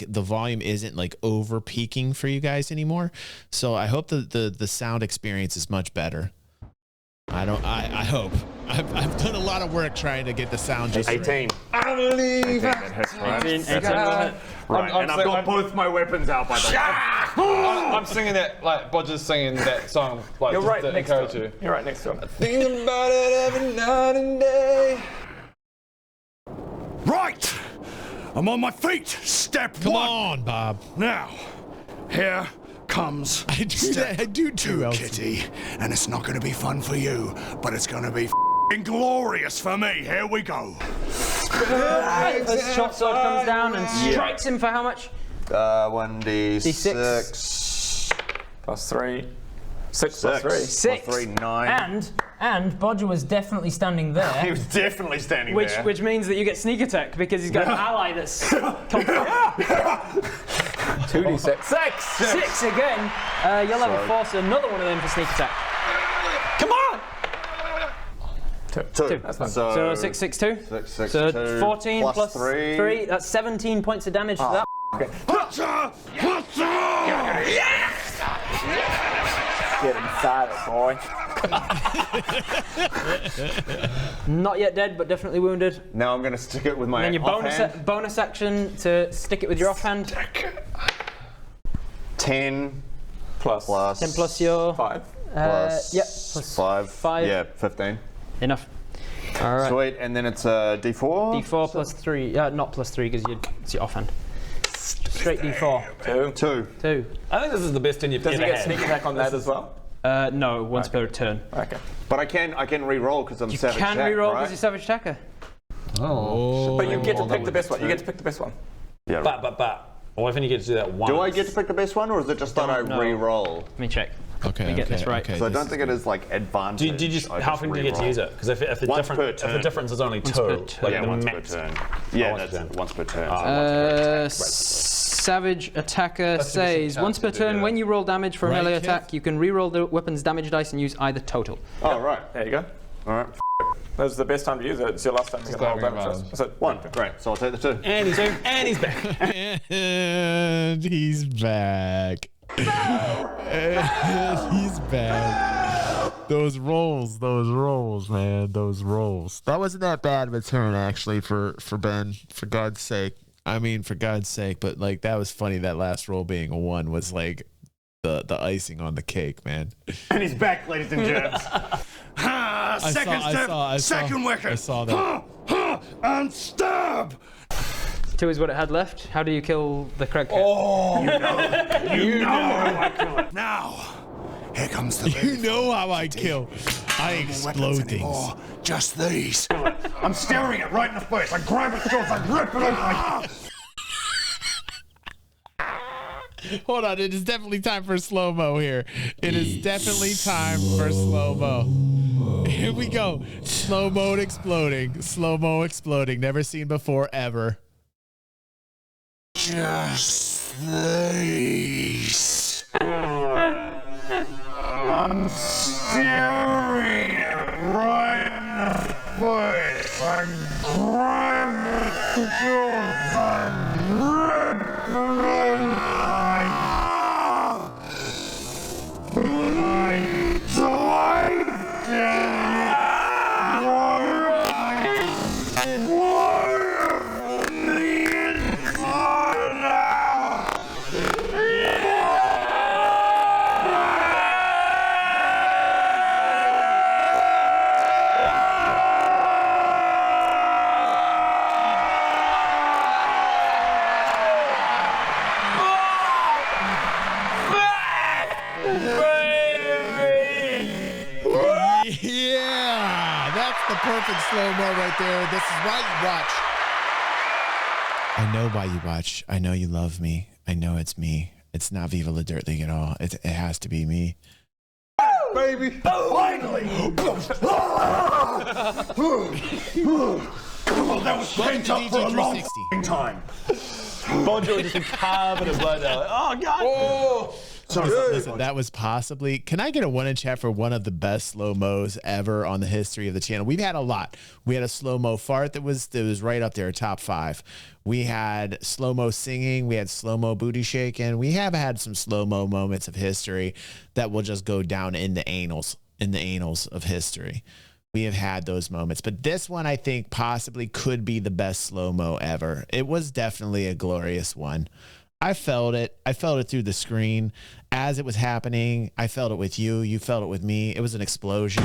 the volume isn't like over peaking for you guys anymore. So I hope the sound experience is much better. I hope. I've done a lot of work trying to get the sound just 18. I believe it. 18. Right, and I've got both my weapons out by the way. I'm singing that, like, Bodger's singing that song, like, You're just right to next encourage to you. him. You're right next to him. Think about it every night and day. Right! I'm on my feet. Step Come one. on, Bob. Now, here comes I do that. I do too, Elsie. Kitty, and it's not going to be fun for you, but it's going to be f***ing glorious for me. Here we go. This short sword comes down and strikes him for how much? 1d6 Plus 3. 6 plus 3. 6. Plus 3, 9. And Bodger was definitely standing there. He was definitely standing Which there. which means that you get sneak attack because he's got an ally that's 2d6. 6 again. You're level 4, so another one of them for sneak attack. Come on! 2. That's fine. So 6, 6, 2. 6, 6, So 2 14 plus 3. 3. That's 17 points of damage for that. Get inside it, boy. Not yet dead, but definitely wounded. Now I'm going to stick it with my And then your offhand. bonus action to stick it with your offhand. 10 Plus. 10 plus your 5. plus yep, plus 5. 5. Yeah, 15. Enough. All right. Sweet, and then it's a d4. D4 plus 3. Not plus 3 because it's your offhand. Straight D4. 2. 2. I think this is the best thing you've Does he ever get had. sneak attack on that as well? No, once per turn. Okay. But I can re-roll because I'm savage Can attack, reroll right? because you're savage attacker. But you get to pick the best one. You get to pick the best one. Yeah, right. But, well, I think you get to do that once. Do I get to pick the best one, or is it just that I know. re-roll? Let me check. Okay, Let me get this right. Okay, So I don't think it is like advantage. Do you just, I how often do you get to re-roll. use it? Because if the Once per if the turn. difference is only 2, per like turn. Yeah, the once per max. turn. Oh, Yeah, once per that's turn. once per turn. Savage attacker says chance once per to do turn, that. when you roll damage for a Right, melee Kev? attack, you can re-roll the weapon's damage dice and use either total. Oh, right. There you go. All right. That was the best time to use it. It's your last time to get the whole damage. So 1. Great. So I'll take the 2. And he's back. And he's back. And he's back. Those rolls, man, those rolls. That wasn't that bad of a turn, actually, for Ben, for God's sake. I mean, for God's sake, but like that was funny. That last roll being a 1 was like the icing on the cake, man. And he's back, ladies and gents. Second step, second wicket. I saw that. And stab. 2 is what it had left. How do you kill the Craig cat? You know how I kill it. Now, here comes the You know how I kill. I explode things. anymore, just these. I'm staring it right in the face. I grab it short, I rip it open. Hold on, it is definitely time for slow-mo here. It is definitely time for slow-mo. Here we go. Slow-mo exploding. Slow-mo exploding. Never seen before, ever. Just these. I'm staring it right in the face. I grab it short, I rip it open. Yeah, that's the perfect slow-mo right there. This is why you watch. I know why you watch. I know you love me. I know it's me. It's not Viva La Dirt League at all. It has to be me. Baby. Finally! Oh, that was pent up for a long f***ing time. Bodger was just carving his blood out. Like, oh, God. Listen, that was possibly. Can I get a 1 in chat for one of the best slow-mos ever on the history of the channel? We've had a lot. We had a slow-mo fart that was right up there, top 5. We had slow-mo singing. We had slow-mo booty shaking. We have had some slow-mo moments of history that will just go down in the annals of history. We have had those moments, but this one I think possibly could be the best slow-mo ever. It was definitely a glorious one. I felt it. I felt it through the screen as it was happening. I felt it with you. You felt it with me. It was an explosion.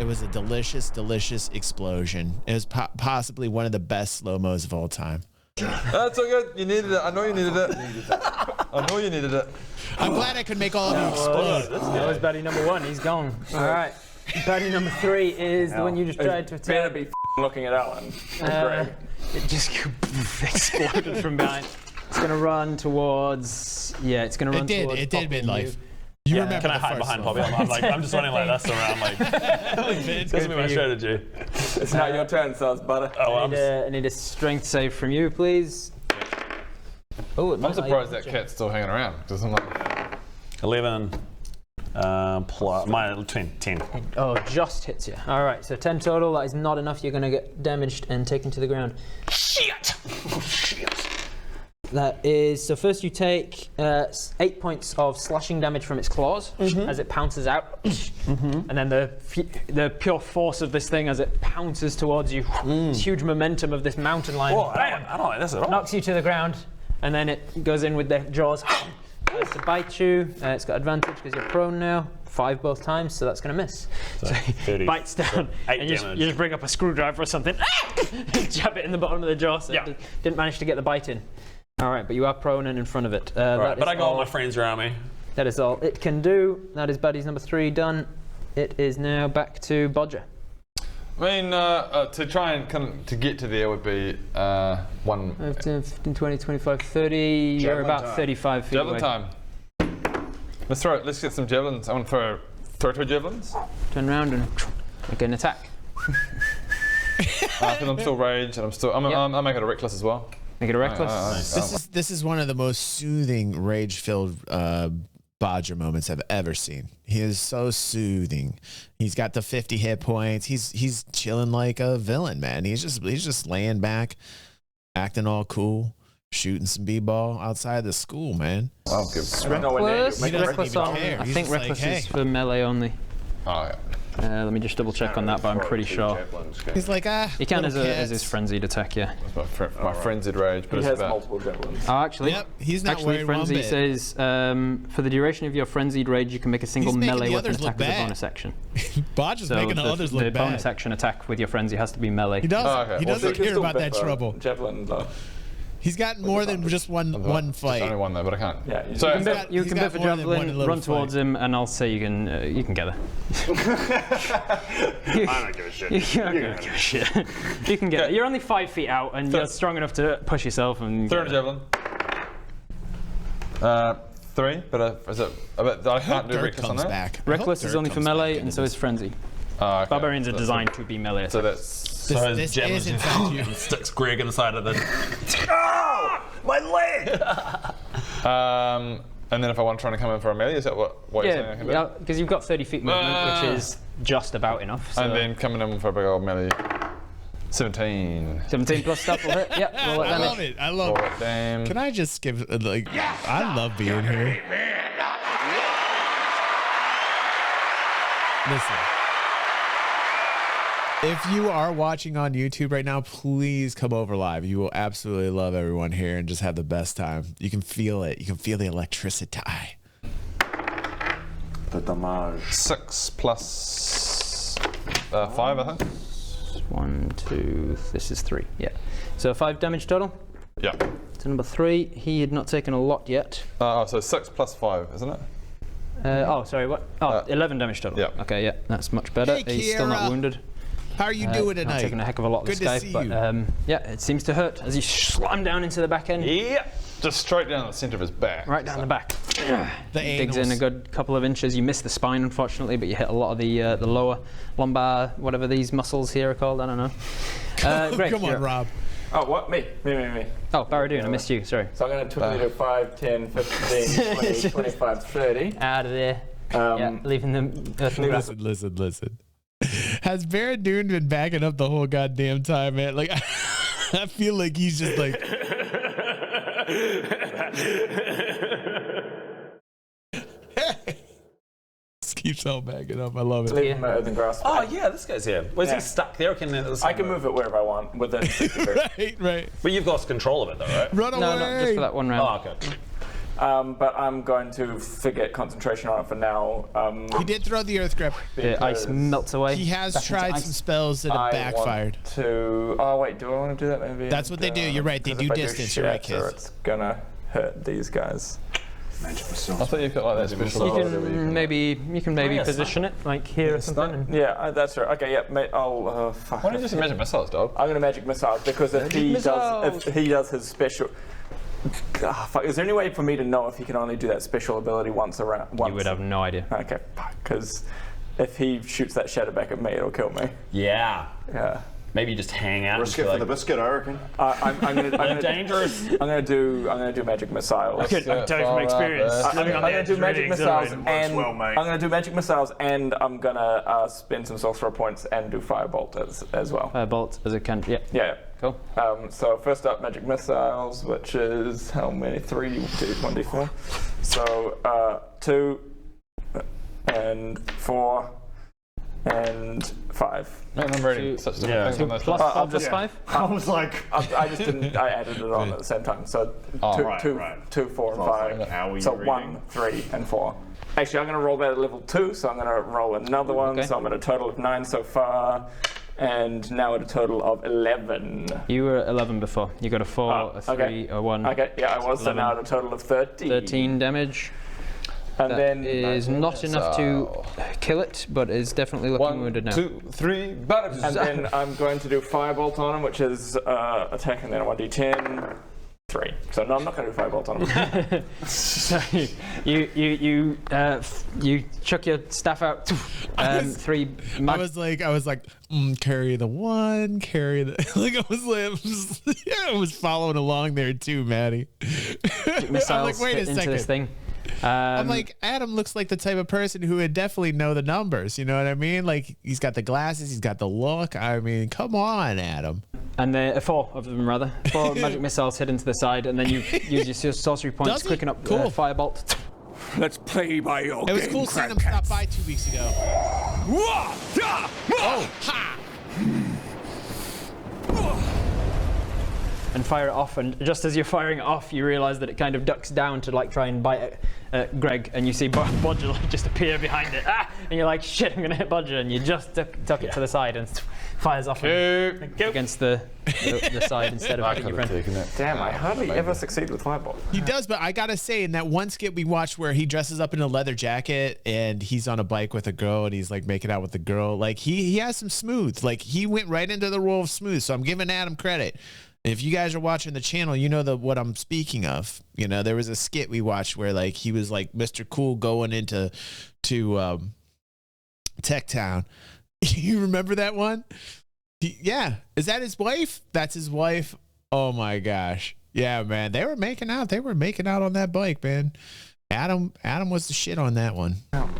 It was a delicious, delicious explosion. It was possibly one of the best slow-mos of all time. That's all good. You needed it. I know you needed it. I know you needed it. I'm glad I could make all of you explode. That was baddie number 1. He's gone. All right. Baddie number 3 is the one you just tried to attack. Better be looking at Alan. Greg. It just exploded from behind. It's going to run towards. Yeah, it's going to run towards. It did Poppy midlife. You remember Can I hide behind Poppy? I'm just running like this around. That's gonna be my strategy. It's not your turn, Saz, butter. I need a strength save from you, please. Oh, I'm surprised that cat's still hanging around. 'Cause I'm like, 11 plus my 10. Oh, just hits you. All right, so 10 total. That is not enough. You're going to get damaged and taken to the ground. Shit! Oh, shit. That is, so first you take 8 points of slashing damage from its claws as it pounces out. And then the pure force of this thing as it pounces towards you. This huge momentum of this mountain lion. Whoa, I don't like this at all. Knocks you to the ground, and then it goes in with the jaws. Tries to bite you. It's got advantage because you're prone now. 5 both times, so that's going to miss. So he bites down, and you just bring up a screwdriver or something. Jab it in the bottom of the jaw, so it didn't manage to get the bite in. All right, but you are prone and in front of it. Right, but I got all my friends around me. That is all it can do. That is Buddy's number 3 done. It is now back to Bodger. I mean, to try and to get to there would be 1. 10, 15, 20, 25, 30. You're about 35 feet Javelin away. time. Let's get some javelins. I want to throw 2 javelins. Turn around and make an attack. Because I'm still raged and I'll make it a reckless as well. Make it a reckless. This is one of the most soothing, rage-filled Bodger moments I've ever seen. He is so soothing. He's got the 50 hit points. He's chilling like a villain, man. He's just laying back, acting all cool, shooting some b-ball outside the school, man. I'll give Reckless. He doesn't Reckless even on. care. I He's think just reckless like, is hey. for melee only. Oh yeah. Let me just double check on that, but I'm pretty sure. He's like, He can as his frenzied attack, yeah. That's my frenzied rage, but He it's has about multiple javelins. Oh, actually, he's not actually, worried one frenzy bit. says for the duration of your frenzied rage, you can make a single He's making melee the weapon others look attack with a bad. bonus action. Bodger's So making the others look the bad. bonus action attack with your frenzy has to be melee. He does. Oh, okay. He doesn't care about that trouble. Javelin, though. He's got more than just one It's only fight. one though, but I can't. Yeah, So You He's can got bid for more than one javelin, little run towards fight. him, and I'll say you can get there. I don't give a shit. You don't give a shit. You can get there. You're only 5 feet out, and you're strong enough to push yourself and. throw a javelin. 3, but is it? I can't do Dirk reckless on comes that. back. I Reckless hope is Dirk only for comes back melee, into and so this. is frenzy. Oh, okay. Barbarians are designed to be melee. So that's. So This javelins is in fact you. sticks Greg inside of the. My leg! And then if I want to come in for a melee, is that what you're saying I can do? Yeah, because you've got 30 feet movement, which is just about enough. So. And then coming in for a big old melee. 17. 17 plus stuff will hit. Yep, roll it I damage. love it. I love it. Damn. Can I just give I love being here. Listen. If you are watching on YouTube right now, please come over live. You will absolutely love everyone here and just have the best time. You can feel it. You can feel the electricity. The damage. 6 plus 5, I think. 1, 2, this is 3. Yeah. So 5 damage total. Yeah. To number 3. He had not taken a lot yet. So 6 plus 5, isn't it? Sorry, what? 11 damage total. Yeah. Okay, yeah, that's much better. Hey, He's still not Kiera. wounded. How are you doing Not tonight? taking a heck of a lot Good this to guy, see but you. yeah, it seems to hurt as you slam down into the back end. Yep. Just straight down the center of his back. Right down the back. The Digs in a anals. good couple of inches. You miss the spine, unfortunately, but you hit a lot of the lower lumbar, whatever these muscles here are called. I don't know. Greg, Come you're on, up. Rob. Oh, what? Me. Oh, Baradoon, I missed you. Sorry. So I'm going to quickly do 5, 10, 15, 20, 25, 30. Out of there. Yeah, leaving them. Listen. Has Baradoon been backing up the whole goddamn time, man? Like, I feel like he's just like. Just keeps on backing up. I love it. Leave him out in the grass. Oh yeah, this guy's here. Was he stuck there? I can move it wherever I want within 60 feet. Right. But you've lost control of it though, right? Run away. No, not just for that one round. Oh, okay. But I'm going to forget concentration on it for now. He did throw the earth grip. The ice melts away. He has tried some spells that have backfired. Oh wait, do I want to do that maybe? That's what they do. You're right. They do distance. You're right, kids. It's gonna hurt these guys. I thought you could like that special. You can maybe position it like here or something. Yeah, that's right. Okay, yeah. I'll. Fuck. Why don't you just magic missiles, dog? I'm gonna magic missiles because if he does his special. Fuck, is there any way for me to know if he can only do that special ability once? You would have no idea. Okay, because if he shoots that shadow back at me, it'll kill me. Yeah. Yeah. Maybe just hang out. Risk it for the biscuit, I reckon. I'm gonna dangerous. I'm gonna do magic missiles. I can tell you from experience. I'm gonna do magic missiles and mate. I'm gonna do magic missiles and I'm gonna spend some sorcerer points and do firebolt as well. Firebolt as a cantrip. Yeah. Yeah. Cool. So first up, magic missiles, which is how many? 3, 1d4. So 2 and 4 and 5. Man, I'm reading such different things on this. Plus 4 plus 5? I was like, I just didn't. I added it on at the same time. So 2, 4, and 5. How are you So reading? 1, 3, and 4. Actually, I'm going to roll that at level 2. So I'm going to roll another one. Okay. So I'm at a total of 9 so far, and now at a total of 11. You were at 11 before. You got a 4, a 3, okay. a 1. Okay, yeah, I was. 11. So now at a total of 13. 13 damage. And That then is not enough to kill it, but is definitely looking wounded now. 1, 2, 3, batters. And then I'm going to do firebolt on him, which is attack and then a 1d10. 3. So no, I'm not going to do firebolt on him. So you chuck your staff out. 3. I was like, carry the 1, carry the. Like I was following along there too, Maddie. missiles I'm like, wait a into second. this thing. I'm like, Adam looks like the type of person who would definitely know the numbers. You know what I mean? Like, he's got the glasses, he's got the look. I mean, come on, Adam. And 4 of them, rather. 4 magic missiles hit into the side, and then you use your sorcery points, quicken up firebolt. Let's play by your game. It was cool seeing him stop by 2 weeks ago. Oh, ha! And fire it off, and just as you're firing it off, you realise that it kind of ducks down to like try and bite at Greg, and you see Bodger like just appear behind it, and you're like, shit, I'm gonna hit Bodger, and you just tuck it to the side and fires off against the side instead of hitting your friend. Damn, I hardly ever succeed with firebolt. He does, but I gotta say, in that one skit we watched where he dresses up in a leather jacket and he's on a bike with a girl and he's like making out with the girl, like he has some smooth. Like he went right into the role of smooth. So I'm giving Adam credit. If you guys are watching the channel, you know what I'm speaking of. You know, there was a skit we watched where like he was like Mr. Cool going into Tech Town. You remember that one? Yeah. Is that his wife? That's his wife. Oh my gosh. Yeah, man. They were making out. They were making out on that bike, man. Adam was the shit on that one.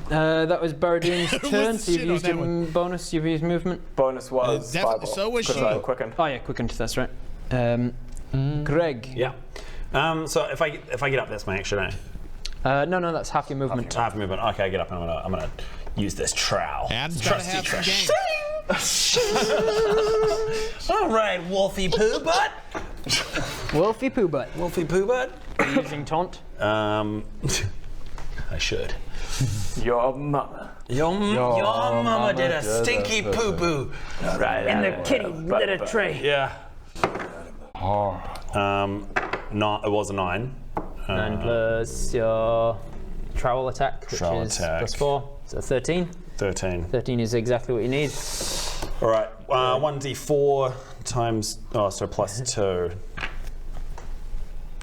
That was Baradoon's turn, so you've used your bonus, you've used movement. Bonus was firebolt. So was she. Quickened. Oh yeah, quickened, that's right. Greg. Yeah. So if I get up, that's my action, No, that's half your movement. half movement. Okay, I get up and I'm gonna use this trowel. Adam's gotta have some game. All right, Wolfie Poo Butt. Wolfie Poo Butt. Wolfie Poo Butt. Are you using taunt? I should. Your mother. Your mama did a stinky poo poo In the kitty litter tray. Yeah. No, it was a 9. 9 plus your trowel attack, which Trowel is attack. plus 4, so 13. 13. 13 is exactly what you need. All right, 1d4 times, plus 2.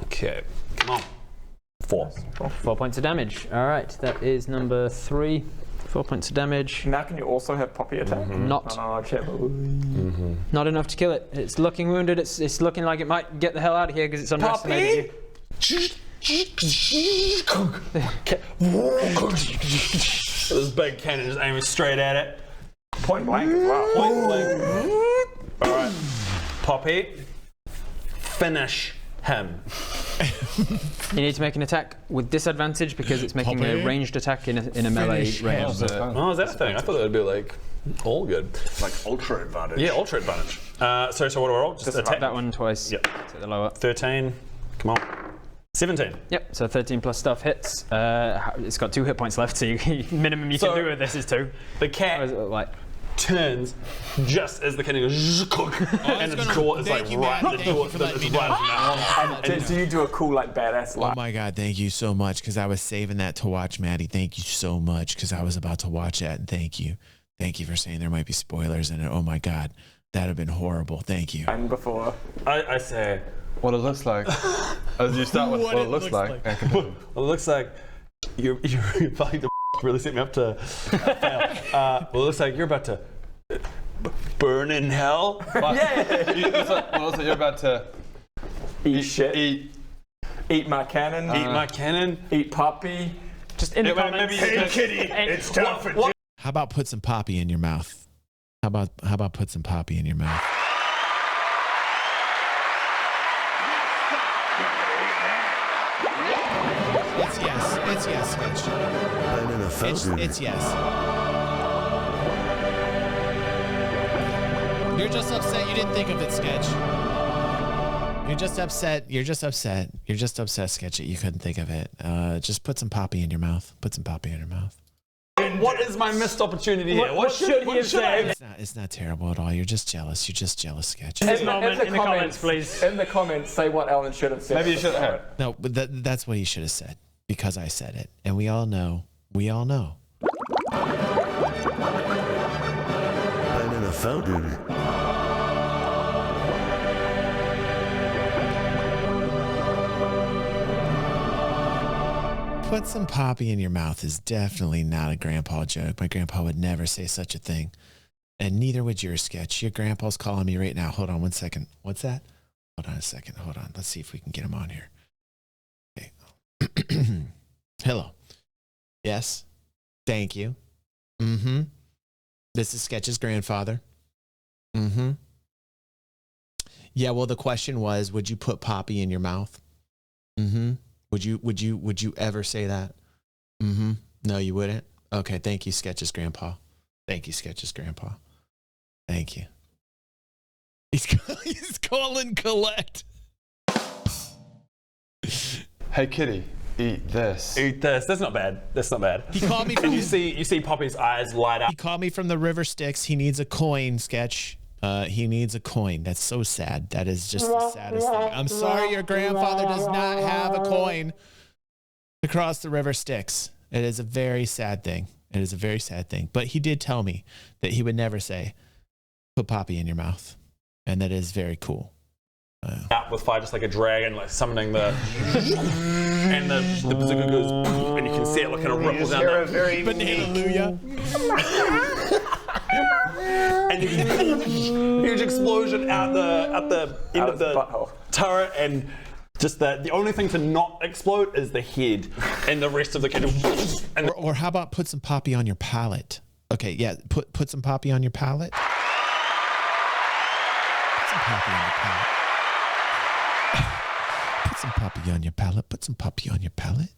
Okay, come on. 4. 4 points of damage. All right, that is number 3 4 points of damage. Now can you also have Poppy attack? Not. Oh, shit. Not enough to kill it. It's looking wounded. It's looking like it might get the hell out of here because it's underestimated you. This big cannon just aiming straight at it. Point blank as well. Point blank. All right, Poppy, finish him. You need to make an attack with disadvantage because it's making a ranged attack in a melee range. Oh, is that a thing? I thought it would be like all good. Like ultra advantage. Yeah, ultra advantage. So what do I roll? Just attack that one twice. Yep. Take the lower. 13. Come on. 17. Yep. So 13 plus stuff hits. It's got 2 hit points left, so minimum you can do with this is 2. The cat turns just as the cannon goes, and its jaw is like right. So you do a cool like badass line. Oh my God, thank you so much because I was saving that to watch, Maddie. Thank you so much because I was about to watch that, and thank you for saying there might be spoilers in it. Oh my God, that'd have been horrible. Thank you. And before I say what it looks like. As you start with what it looks like. What it looks like. You're probably the really set me up to fail. Well, it looks like you're about to burn in hell. Yeah. You're about to eat shit. Eat my cannon. Eat my cannon. Eat Poppy. Just in the comments. Hey kitty, it's time for dinner. How about put some Poppy in your mouth? How about put some Poppy in your mouth? It's yes, Sketch. It's yes. You're just upset you didn't think of it, Sketch. You're just upset. You're just upset, Sketch, that you couldn't think of it. Just put some Poppy in your mouth. Put some Poppy in your mouth. What is my missed opportunity here? What should he have said? It's not terrible at all. You're just jealous, Sketch. In the comments, please. In the comments, say what Alan should have said. Maybe you should have. No, but that's what he should have said. Because I said it. And we all know. I'm in a fountain. Put some Poppy in your mouth is definitely not a grandpa joke. My grandpa would never say such a thing. And neither would your Sketch. Your grandpa's calling me right now. Hold on 1 second. What's that? Hold on a second. Hold on. Let's see if we can get him on here. Okay. Hello. Yes. Thank you. Mm-hmm. This is Sketch's grandfather. Mm-hmm. Yeah, well, the question was, would you put Poppy in your mouth? Mm-hmm. Would you ever say that? Mm-hmm. No, you wouldn't? Okay, thank you, Sketch's grandpa. Thank you, Sketch's grandpa. Thank you. He's calling collect. Hey, kitty. Eat this. Eat this. That's not bad. He called me from you see Poppy's eyes light up. He called me from the river Styx. He needs a coin, Sketch. He needs a coin. That's so sad. That is just the saddest thing. I'm sorry your grandfather does not have a coin to cross the river Styx. It is a very sad thing. But he did tell me that he would never say, put Poppy in your mouth. And that is very cool. Out with fire, just like a dragon, like summoning the, and the bazooka goes, and you can see it like kind of ripples down there. Hallelujah. And you can huge explosion out the end of the butthole. turret, and just the only thing to not explode is the head, and the rest of the kid. Or how about put some Poppy on your palate? Okay, yeah, put some Poppy on your palate. Put some Poppy on your palate. Put some Poppy on your palate. Put some Poppy on your palate.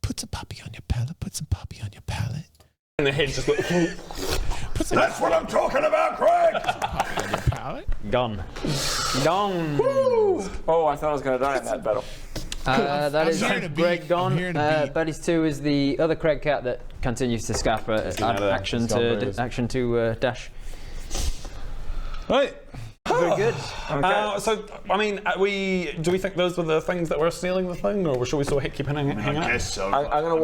Put some Poppy on your palate. Put some Poppy on your palate. And the head just goes. That's what I'm talking about, Craig. Poppy on your palate. Gone. Woo! Oh, I thought I was going to die in that battle. That is Greg gone. Buddies 2 is the other Craig cat that continues to scapper action to dash. Right. Very good. Okay. So, I mean, do we think those were the things that were stealing the thing, or should we still keep hanging out? I guess so. I'm gonna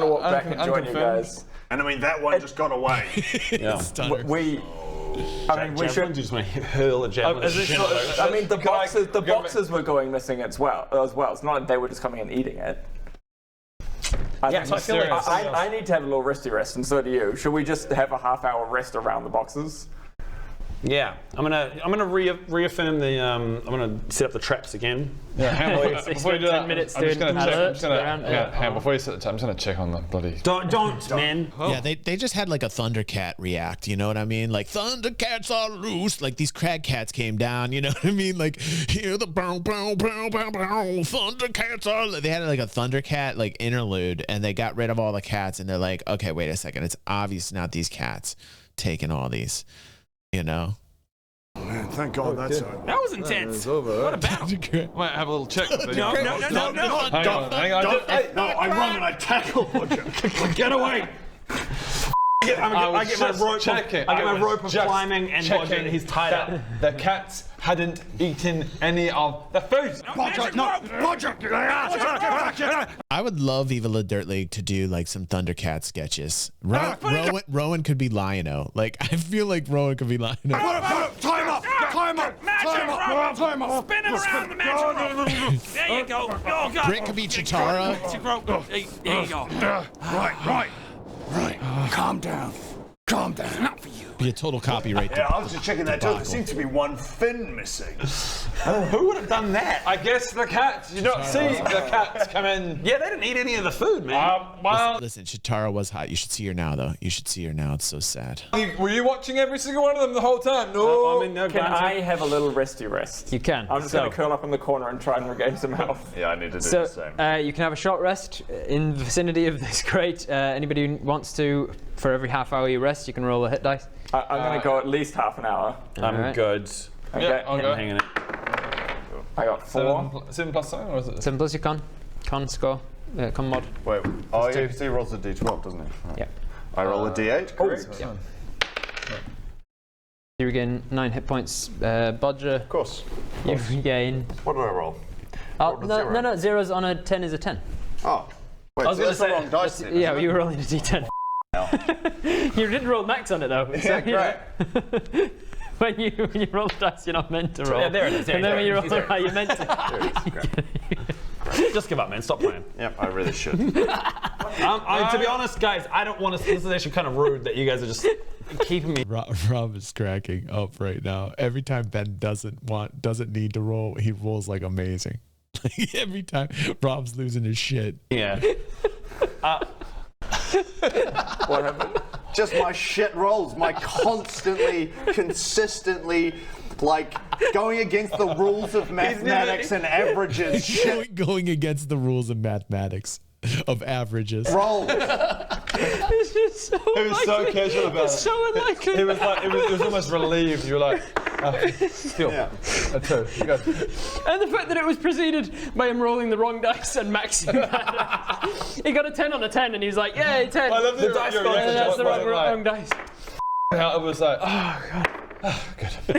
walk back and join you guys. And I mean, that one just got away. Yeah. We should. You just want to hurl a javelin. I mean, the boxes were going missing as well. It's not like they were just coming and eating it. I feel like I need to have a little resty rest, and so do you. Should we just have a half-hour rest around the boxes? Yeah, I'm gonna reaffirm the. I'm gonna set up the traps again. Yeah, before you do 10 that, minutes I'm just doing gonna check. I'm alerts just gonna, around- yeah, before you set the time, I'm just gonna check on the bloody. Don't, man. Yeah, they just had like a Thundercat react, you know what I mean? Like, Thundercats are loose. Like, these crag cats came down, you know what I mean? Like, hear the bow, bow, bow, bow, bow, Thundercats are. They had like a Thundercat like interlude, and they got rid of all the cats, and they're like, okay, wait a second. It's obvious not these cats taking all these, you know? Man, thank God that's over. That was intense. What a battle. Might have a little check. No. Hang on. No, I run and I tackle. Get away. I get my rope. Checking. I get my rope of Just climbing and checking he's tied up. The cats hadn't eaten any of the food. I would love Viva La Dirt League to do like some Thundercat sketches. Rowan could be Lion-O. Like, I feel like Rowan could be Lion-O. Climb up. Spin him around the magic rope. There you go. Oh, God. Britt could be Chitara. Magic rope. There you go. Right. Calm down. Not for you. Be a total copyright. Yeah, I was just checking that too. There seems to be one fin missing. Who would have done that? I guess the cats. You don't see the cats come in. Yeah, they didn't eat any of the food, man. Listen, Chitara was hot. You should see her now, though. You should see her now. It's so sad. Were you watching every single one of them the whole time? No. Can I have a little resty rest? You can. I'm just going to curl up in the corner and try and regain some health. Yeah, I need to do So the same. you can have a short rest in the vicinity of this crate. Anybody who wants to, for every half hour you rest, you can roll a hit dice. I'm going to go at least half an hour. I'm Alright. good. Okay. Yeah, I'll go. I'm hanging it. I got 4. 7 plus 7, or is it? 7 plus your con score, con mod. Wait. Oh, yeah, because he rolls a d12, doesn't he? Right. Yeah. I roll a d8, correct? You regain 9 hit points. Bodger, Of course. you regain. What did I roll? Oh, rolled a no, zero. no, zeros on a 10 is a 10. Oh. Wait, was so gonna that's the say, wrong dice then, Yeah, isn't you it? were rolling a d10. You did roll max on it though. Yeah, great. When you roll the dice, you're not meant to roll. Yeah, there it is. And then when you roll There. the you're meant to. There it is, great. Just give up, man. Stop playing. Yep, I really should. To be honest, guys, I don't want to. This is actually kind of rude that you guys are just keeping me. Rob is cracking up right now. Every time Ben doesn't need to roll, he rolls like amazing. Like, every time Rob's losing his shit. Yeah. What happened? Just my shit rolls, my constantly, consistently, like, going against the rules of mathematics and averages. Shit Going against the rules of mathematics of averages. rolls. It's just so He was so casual about it. so unlikely. It was like it was almost relieved. You were like, still Yeah. a 2. You go. And the fact that it was preceded by him rolling the wrong dice and maxing that. He got a 10 on a 10 and he's like, yay, 10. I love The dice your roll. reaction. And that's the Wasn't like, wrong dice. how it was like, oh god, good.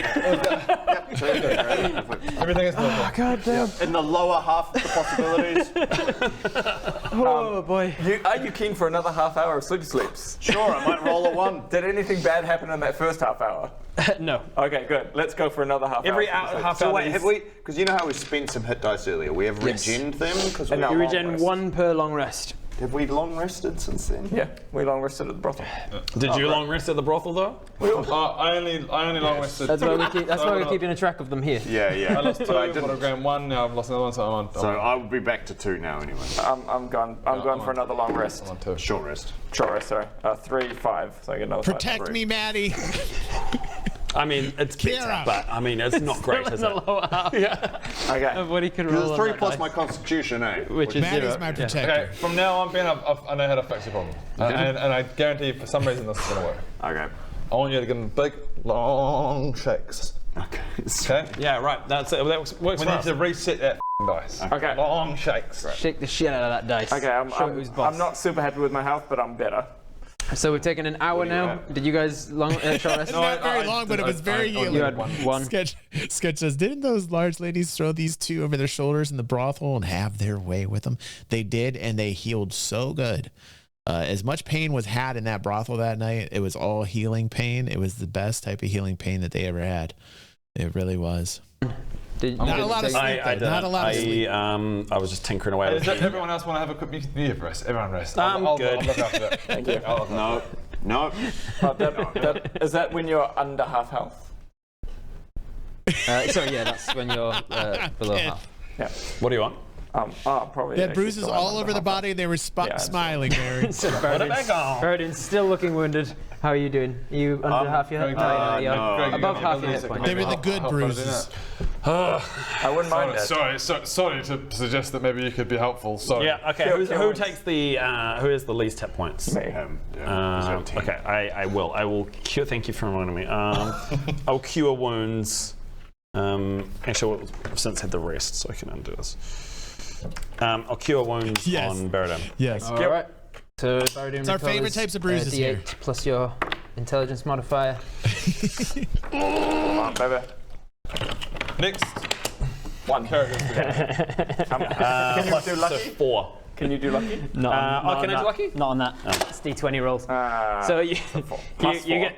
Everything is normal. God damn. In the lower half of the possibilities. Oh boy. Are you keen for another half hour of sleeps? Sure, I might roll a 1. Did anything bad happen in that first half hour? No. Okay, good. Let's go for another half Every hour. half So hour. wait, have we? Because you know how we spent some hit dice earlier. We have regened them because we No. You long regen rest. 1 per long rest. have we long rested since then? Yeah, we long rested at the brothel. Did you long rest at the brothel though? I only long rested. That's why we're keeping a track of them here. Yeah. I lost 2, But I I've didn't. gained 1, now I've lost another one, so I'm on. So I will be back to 2 now anyway. I'm going for another long rest. I'm on 2. Short rest. Short rest, sorry. 3, 5. So I get another 5. Protect 3. me, Maddie. I mean, it's better, Kira. but I mean, it's not great, Still is in it? the lower half Okay. of what he could Because roll it's on 3 that plus dice, my constitution, eh? which is Maddie's 0. my Yeah. protector. Okay, from now on, Ben, I know how to fix your problem. And I guarantee you, for some reason, this is going to work. Okay. I want you to give them big, long shakes. Okay. Okay? Yeah, right. That's it. That works We for need us. to reset that dice. Okay. Long shakes. Shake the shit out of that dice. Okay, Show who's boss. I'm not super happy with my health, but I'm better. So we've taken an hour now. Did you guys short rest? Not very long, but it was very healing. You had 1. Sketch says, didn't those large ladies throw these 2 over their shoulders in the brothel and have their way with them? They did, and they healed so good. As much pain was had in that brothel that night, it was all healing pain. It was the best type of healing pain that they ever had. It really was. Not a lot of sleep. I did. Not a lot of sleep. I was just tinkering away. Does everyone else want to have a quick rest? Everyone rest. I'm good. I'll look after that. Thank you. No. Is that when you're under half health? Sorry, yeah, that's when you're below half. Yeah. What do you want? Probably. They had bruises all over the body. They were smiling, Mary. So Burdin's still looking wounded. How are you doing? Are you under half your hit? Greg, above half your hit point. They were the good bruises. I wouldn't mind that. Sorry to suggest that maybe you could be helpful. Sorry. Yeah. Okay. Who takes the? Who has the least hit points? Me. Okay. I will. I will cure. Thank you for reminding me. I'll cure wounds. Actually, since I had the rest, so I can undo this. I'll cure wounds on Baradam. Yes. All right. So Baradam It's our favorite types of bruises D8 here. plus your intelligence modifier. Come on, baby. Next. 1. Can you do lucky? So 4. Can you do lucky? Not on can I do lucky? Not on that. It's D20 rolls. So you get.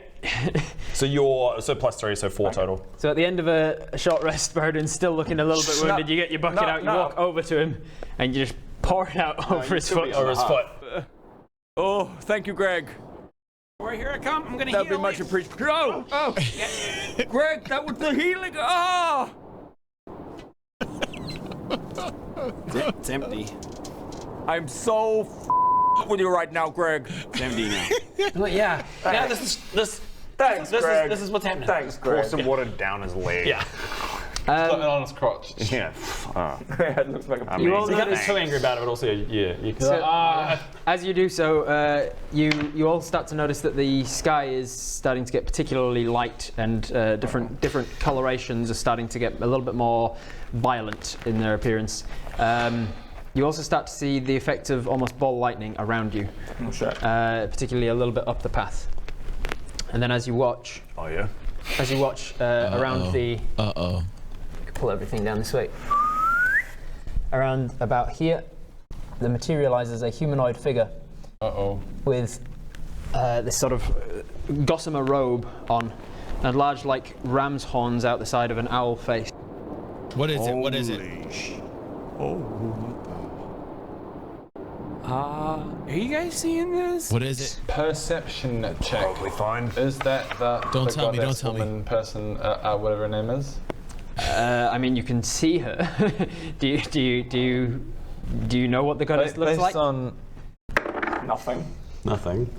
So plus 3, so 4 total. So at the end of a short rest, Baradam's still looking a little bit wounded. You get your bucket out, you walk over to him, and you just pour it out over his foot. Over his foot. Oh, thank you, Greg. Right, here I come. I'm gonna That'd heal be much it. appreciated. Oh! Greg, that was the healing. Oh! It's empty. I'm so with you right now, Greg. It's empty now. Yeah. Yeah. This. Thanks, Greg. This is what's happening. Thanks, Pour Greg. some water down his leg. Yeah. Put it on his crotch. Yeah. It looks like a You all You can't be notice, too angry about it, but also you can. as you do so, you all start to notice that the sky is starting to get particularly light, and different colorations are starting to get a little bit more violent in their appearance. You also start to see the effect of almost ball lightning around you, particularly a little bit up the path. And then as you watch, around the, pull everything down this way. Around about here, there materializes a humanoid figure with this sort of gossamer robe on, and large like ram's horns out the side of an owl face. What is it? What is it? Are you guys seeing this? What is it? Perception check. Probably fine. Is that the Don't the tell me, goddess don't tell me. woman person, whatever her name is? I mean, you can see her. do you know what the goddess looks like? Based on nothing. Nothing.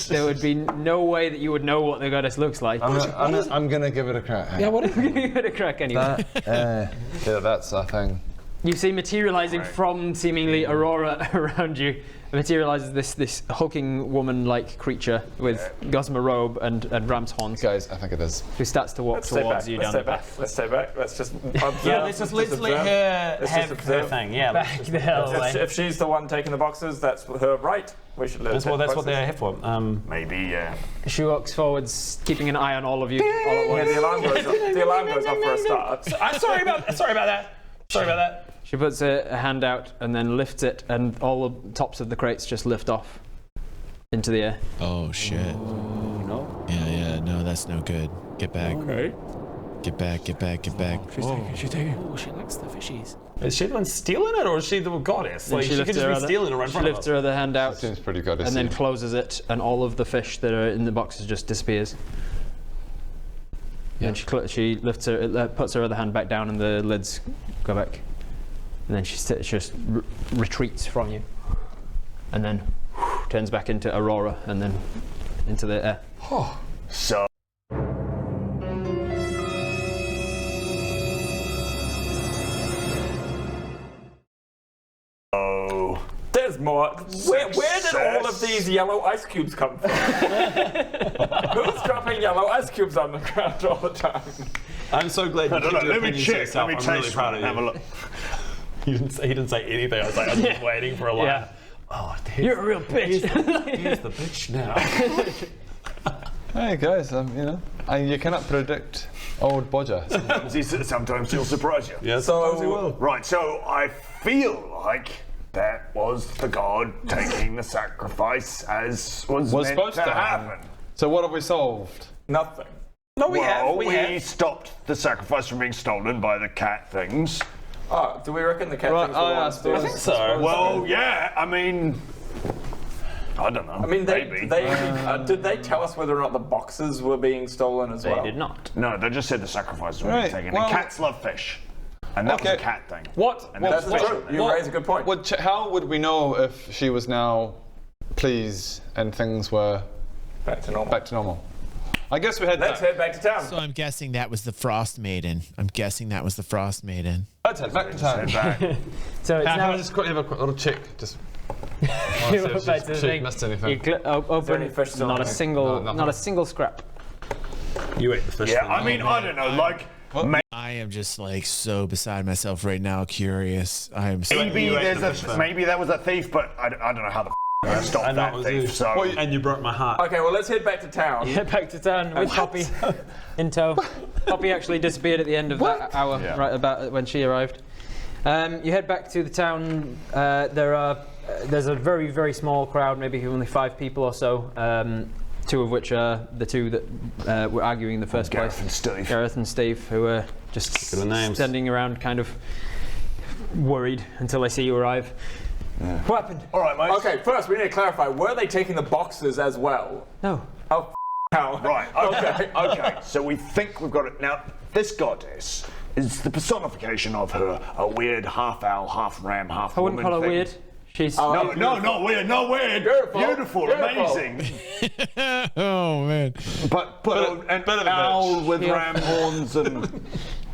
There would be no way that you would know what the goddess looks like. I'm gonna give it a crack. Yeah, what if you give it a crack anyway? Yeah, that's a thing. You see materializing from seemingly Aurora around you, materializes this hulking woman-like creature with gossamer robe and ram's horns. Guys, I think it is. Who starts to walk towards you down the path. Let's stay back. Let's just observe. Yeah, let's let her have her thing. Yeah. Back the hell away. If she's the one taking the boxes, that's her right. We should let her That's what they're here for. Maybe, yeah. She walks forwards, keeping an eye on all of you. All at once. Yeah, the alarm goes off for a start. I'm sorry about that. Sorry about that. She puts her hand out and then lifts it, and all the tops of the crates just lift off into the air. Oh shit. No. Yeah, no, that's no good. Get back. Okay. Get back. She's taking. Oh, she likes the fishies. Is she the one stealing it, or is she the goddess? Like, she could lifts just her be stealing it right in She front of lifts us. her other hand out Seems pretty good. and then closes it, and all of the fish that are in the boxes just disappears. And she lifts her, puts her other hand back down, and the lids go back. And then she just retreats from you, and then turns back into Aurora, and then into the air. So. There's more. Where did all of these yellow ice cubes come from? Who's dropping yellow ice cubes on the ground all the time? I'm so glad you did your Let me opinion to check. yourself. Let me I'm really taste proud one. of Have a you. look. He didn't say anything. I was like, I'm just waiting for a line. Yeah. Oh, You're a real bitch. here's the bitch now. Hey guys, you cannot predict old Bodger. Sometimes he'll surprise you. Yeah, sometimes he will. Right, so I feel like that was the god taking the sacrifice as was meant supposed to to happen. So what have we solved? Nothing. No, we we stopped the sacrifice from being stolen by the cat things. Oh, do we reckon the cat things were I ones think doing- so. Well, yeah, I mean, I don't know. I mean, maybe. did they tell us whether or not the boxes were being stolen as well? They did not. No, they just said the sacrifice was being taken. well- and cats love fish. And that was a cat thing. What? And that was That's fish. true. You raise a good point. How would we know if she was now pleased and things were Back to normal. back to normal? I guess we had Let's head back to town. So I'm guessing that was the Frost Maiden. Let's head back to town. So it's Can now. I just quickly have a quick little check? Just You went back to the thing. missed anything. You open. any fish still Not a in there? single. No, nothing. Not a single scrap. You ate the fish. Yeah, I mean, I don't know. Like, I am just like so beside myself right now, curious. I am so maybe that was a thief, but I don't know how the I stopped I know that it was thief. you. So And you broke my heart. Okay, well, let's head back to town. Head back to town with Poppy in tow. Poppy actually disappeared at the end of that hour, right about when she arrived. You head back to the town. There's a very, very small crowd, maybe only 5 people or so. 2 of which are the 2 that were arguing in the first Gareth place. and Steve. Gareth and Steve, who were just Good names. standing around, kind of worried until they see you arrive. What happened? all right, mate. Okay, first we need to clarify, were they taking the boxes as well? No. Oh, no. Right. Okay. So we think we've got it now. This goddess is the personification of her, a weird half owl, half ram, half I wouldn't woman call her thing. weird. She's No, not weird, not weird. Beautiful. Amazing. oh man. But an bit of a owl bitch. with ram horns and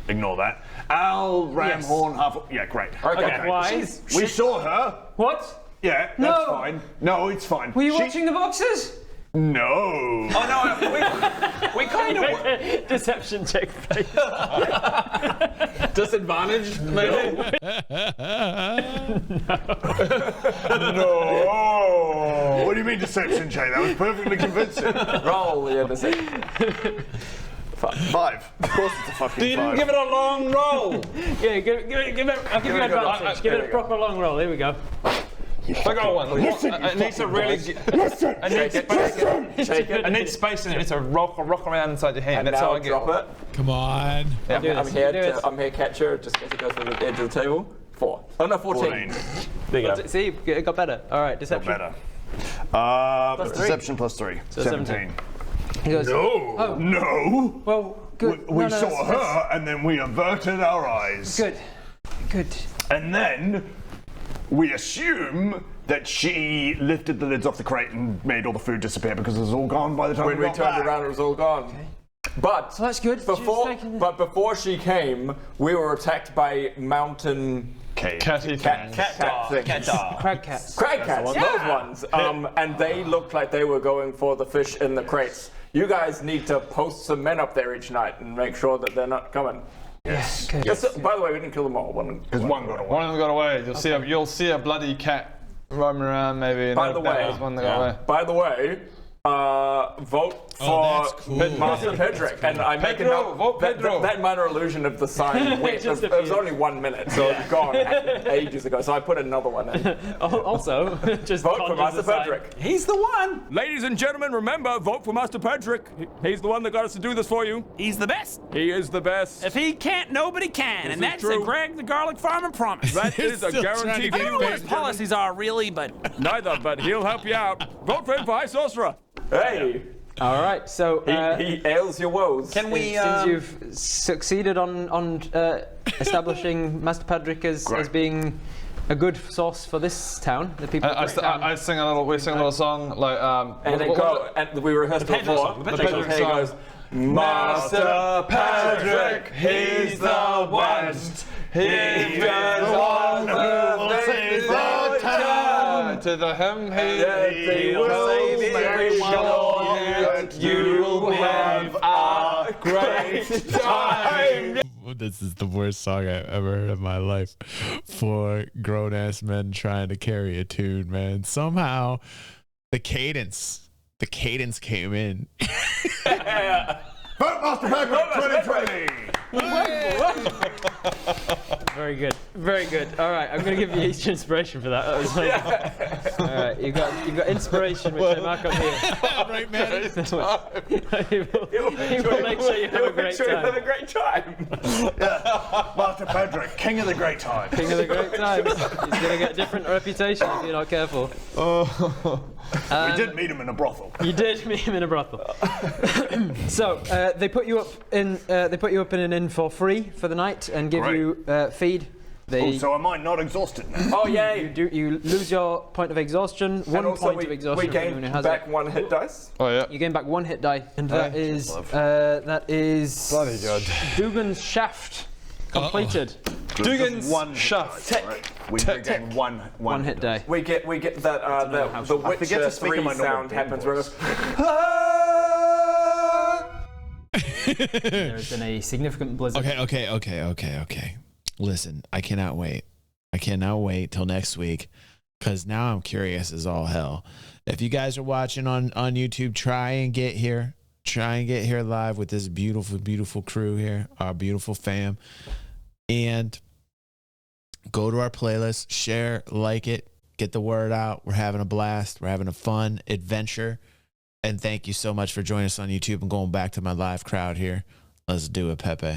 ignore that. Owl, ram Yes. horn, half. Yeah, great. Okay. Why? We saw her. What? Yeah, that's No. fine. No, it's fine. Were you watching the boxes? No. Oh no, we kind of Deception check, please. disadvantaged maybe. No. What do you mean deception, Jay? That was perfectly convincing. Roll the decision. 5. Of course it's a fucking You didn't 5. give it a long roll. Yeah, give it. I'll give you advantage. Give it a proper long roll. Here we go. I got one. It needs to really. It needs space in it. It's a rock around inside your hand. And That's now how I get. drop it. Come on. I'm this. here Do this. I'm here catcher, just in case it goes to the edge of the table. 4. Oh no, 14. 14. There you go. See, it got better. All right, deception. Better. Deception +3. So 17. He goes. No. Oh. No. Well, good. We No, saw that's- her and then we averted our eyes. Good. Good. And then we assume that she lifted the lids off the crate and made all the food disappear because it was all gone by the time When we got turned back. around, it was all gone. But So that's good. before she came, we were attacked by mountain Catty cat things. Crag cats. Crag cats, those ones. And they looked like they were going for the fish in the crates. You guys need to post some men up there each night and make sure that they're not coming. Yes. Good. By the way, we didn't kill them all. Because one got away. One of them got away. You'll see a bloody cat roaming around maybe. And By the that way- was one that got away. By the way, vote for that's cool. Master Pedrick, and I make a Pedro, note vote Pedro. that minor illusion of the sign went. Just It was appeared. only 1 minute, so it's gone ages ago. So I put another one in. Also, just Vote for conjures Master a sign. Pedrick. He's the one. Ladies and gentlemen, remember, vote for Master Pedrick. He's the one that got us to do this for you. He's the best. He is the best. If he can't, nobody can. This And is that's true. a Greg the Garlic Farmer promise. That is a Still trying to guarantee get for I don't you, know what ladies his and gentlemen. policies are really, but Neither, but he'll help you out. Vote for him for High Sorcerer. Hey, All right. So he ails your woes. can we? since you've succeeded on establishing Master Pedrick as being a good source for this town, the people. I sing a little. We sing a little song like. And they go, and we rehearsed before. The Pedrick He song. goes, Master Pedrick, he's the one. He does all the things that town. To the hymn He will make sure that you'll have a great time. This is the worst song I've ever heard in my life. 4 grown-ass men trying to carry a tune, man. Somehow, the cadence came in. Vote Master Pedrick 2020! Very good. Very good. All right, I'm going to give you each inspiration for that. That was amazing. All right, you've got inspiration, which I mark up here. Right, man. He will make sure you have a great time. Have a great time. Master Pedrick, king of the great time. King of the great times. He's going to get a different reputation if you're not careful. We did meet him in a brothel. You did meet him in a brothel. So they put you up in an inn for free for the night and give you feed. So am I not exhausted now? Oh yay! You lose your point of exhaustion. And also point of exhaustion. we gain back 1 hit dice. Oh yeah. You gain back 1 hit die, and that is Bloody good. Dugan's shaft completed. Dugan's one shaft. We regain one hit die. We get that the I forget Witcher to speak in 3 my normal sound happens where it goes. There has been a significant blizzard. Okay. Listen, I cannot wait. I cannot wait till next week because now I'm curious as all hell. If you guys are watching on YouTube, try and get here. Try and get here live with this beautiful, beautiful crew here, our beautiful fam. And go to our playlist, share, like it, get the word out. We're having a blast. We're having a fun adventure. And thank you so much for joining us on YouTube and going back to my live crowd here. Let's do it, Pepe.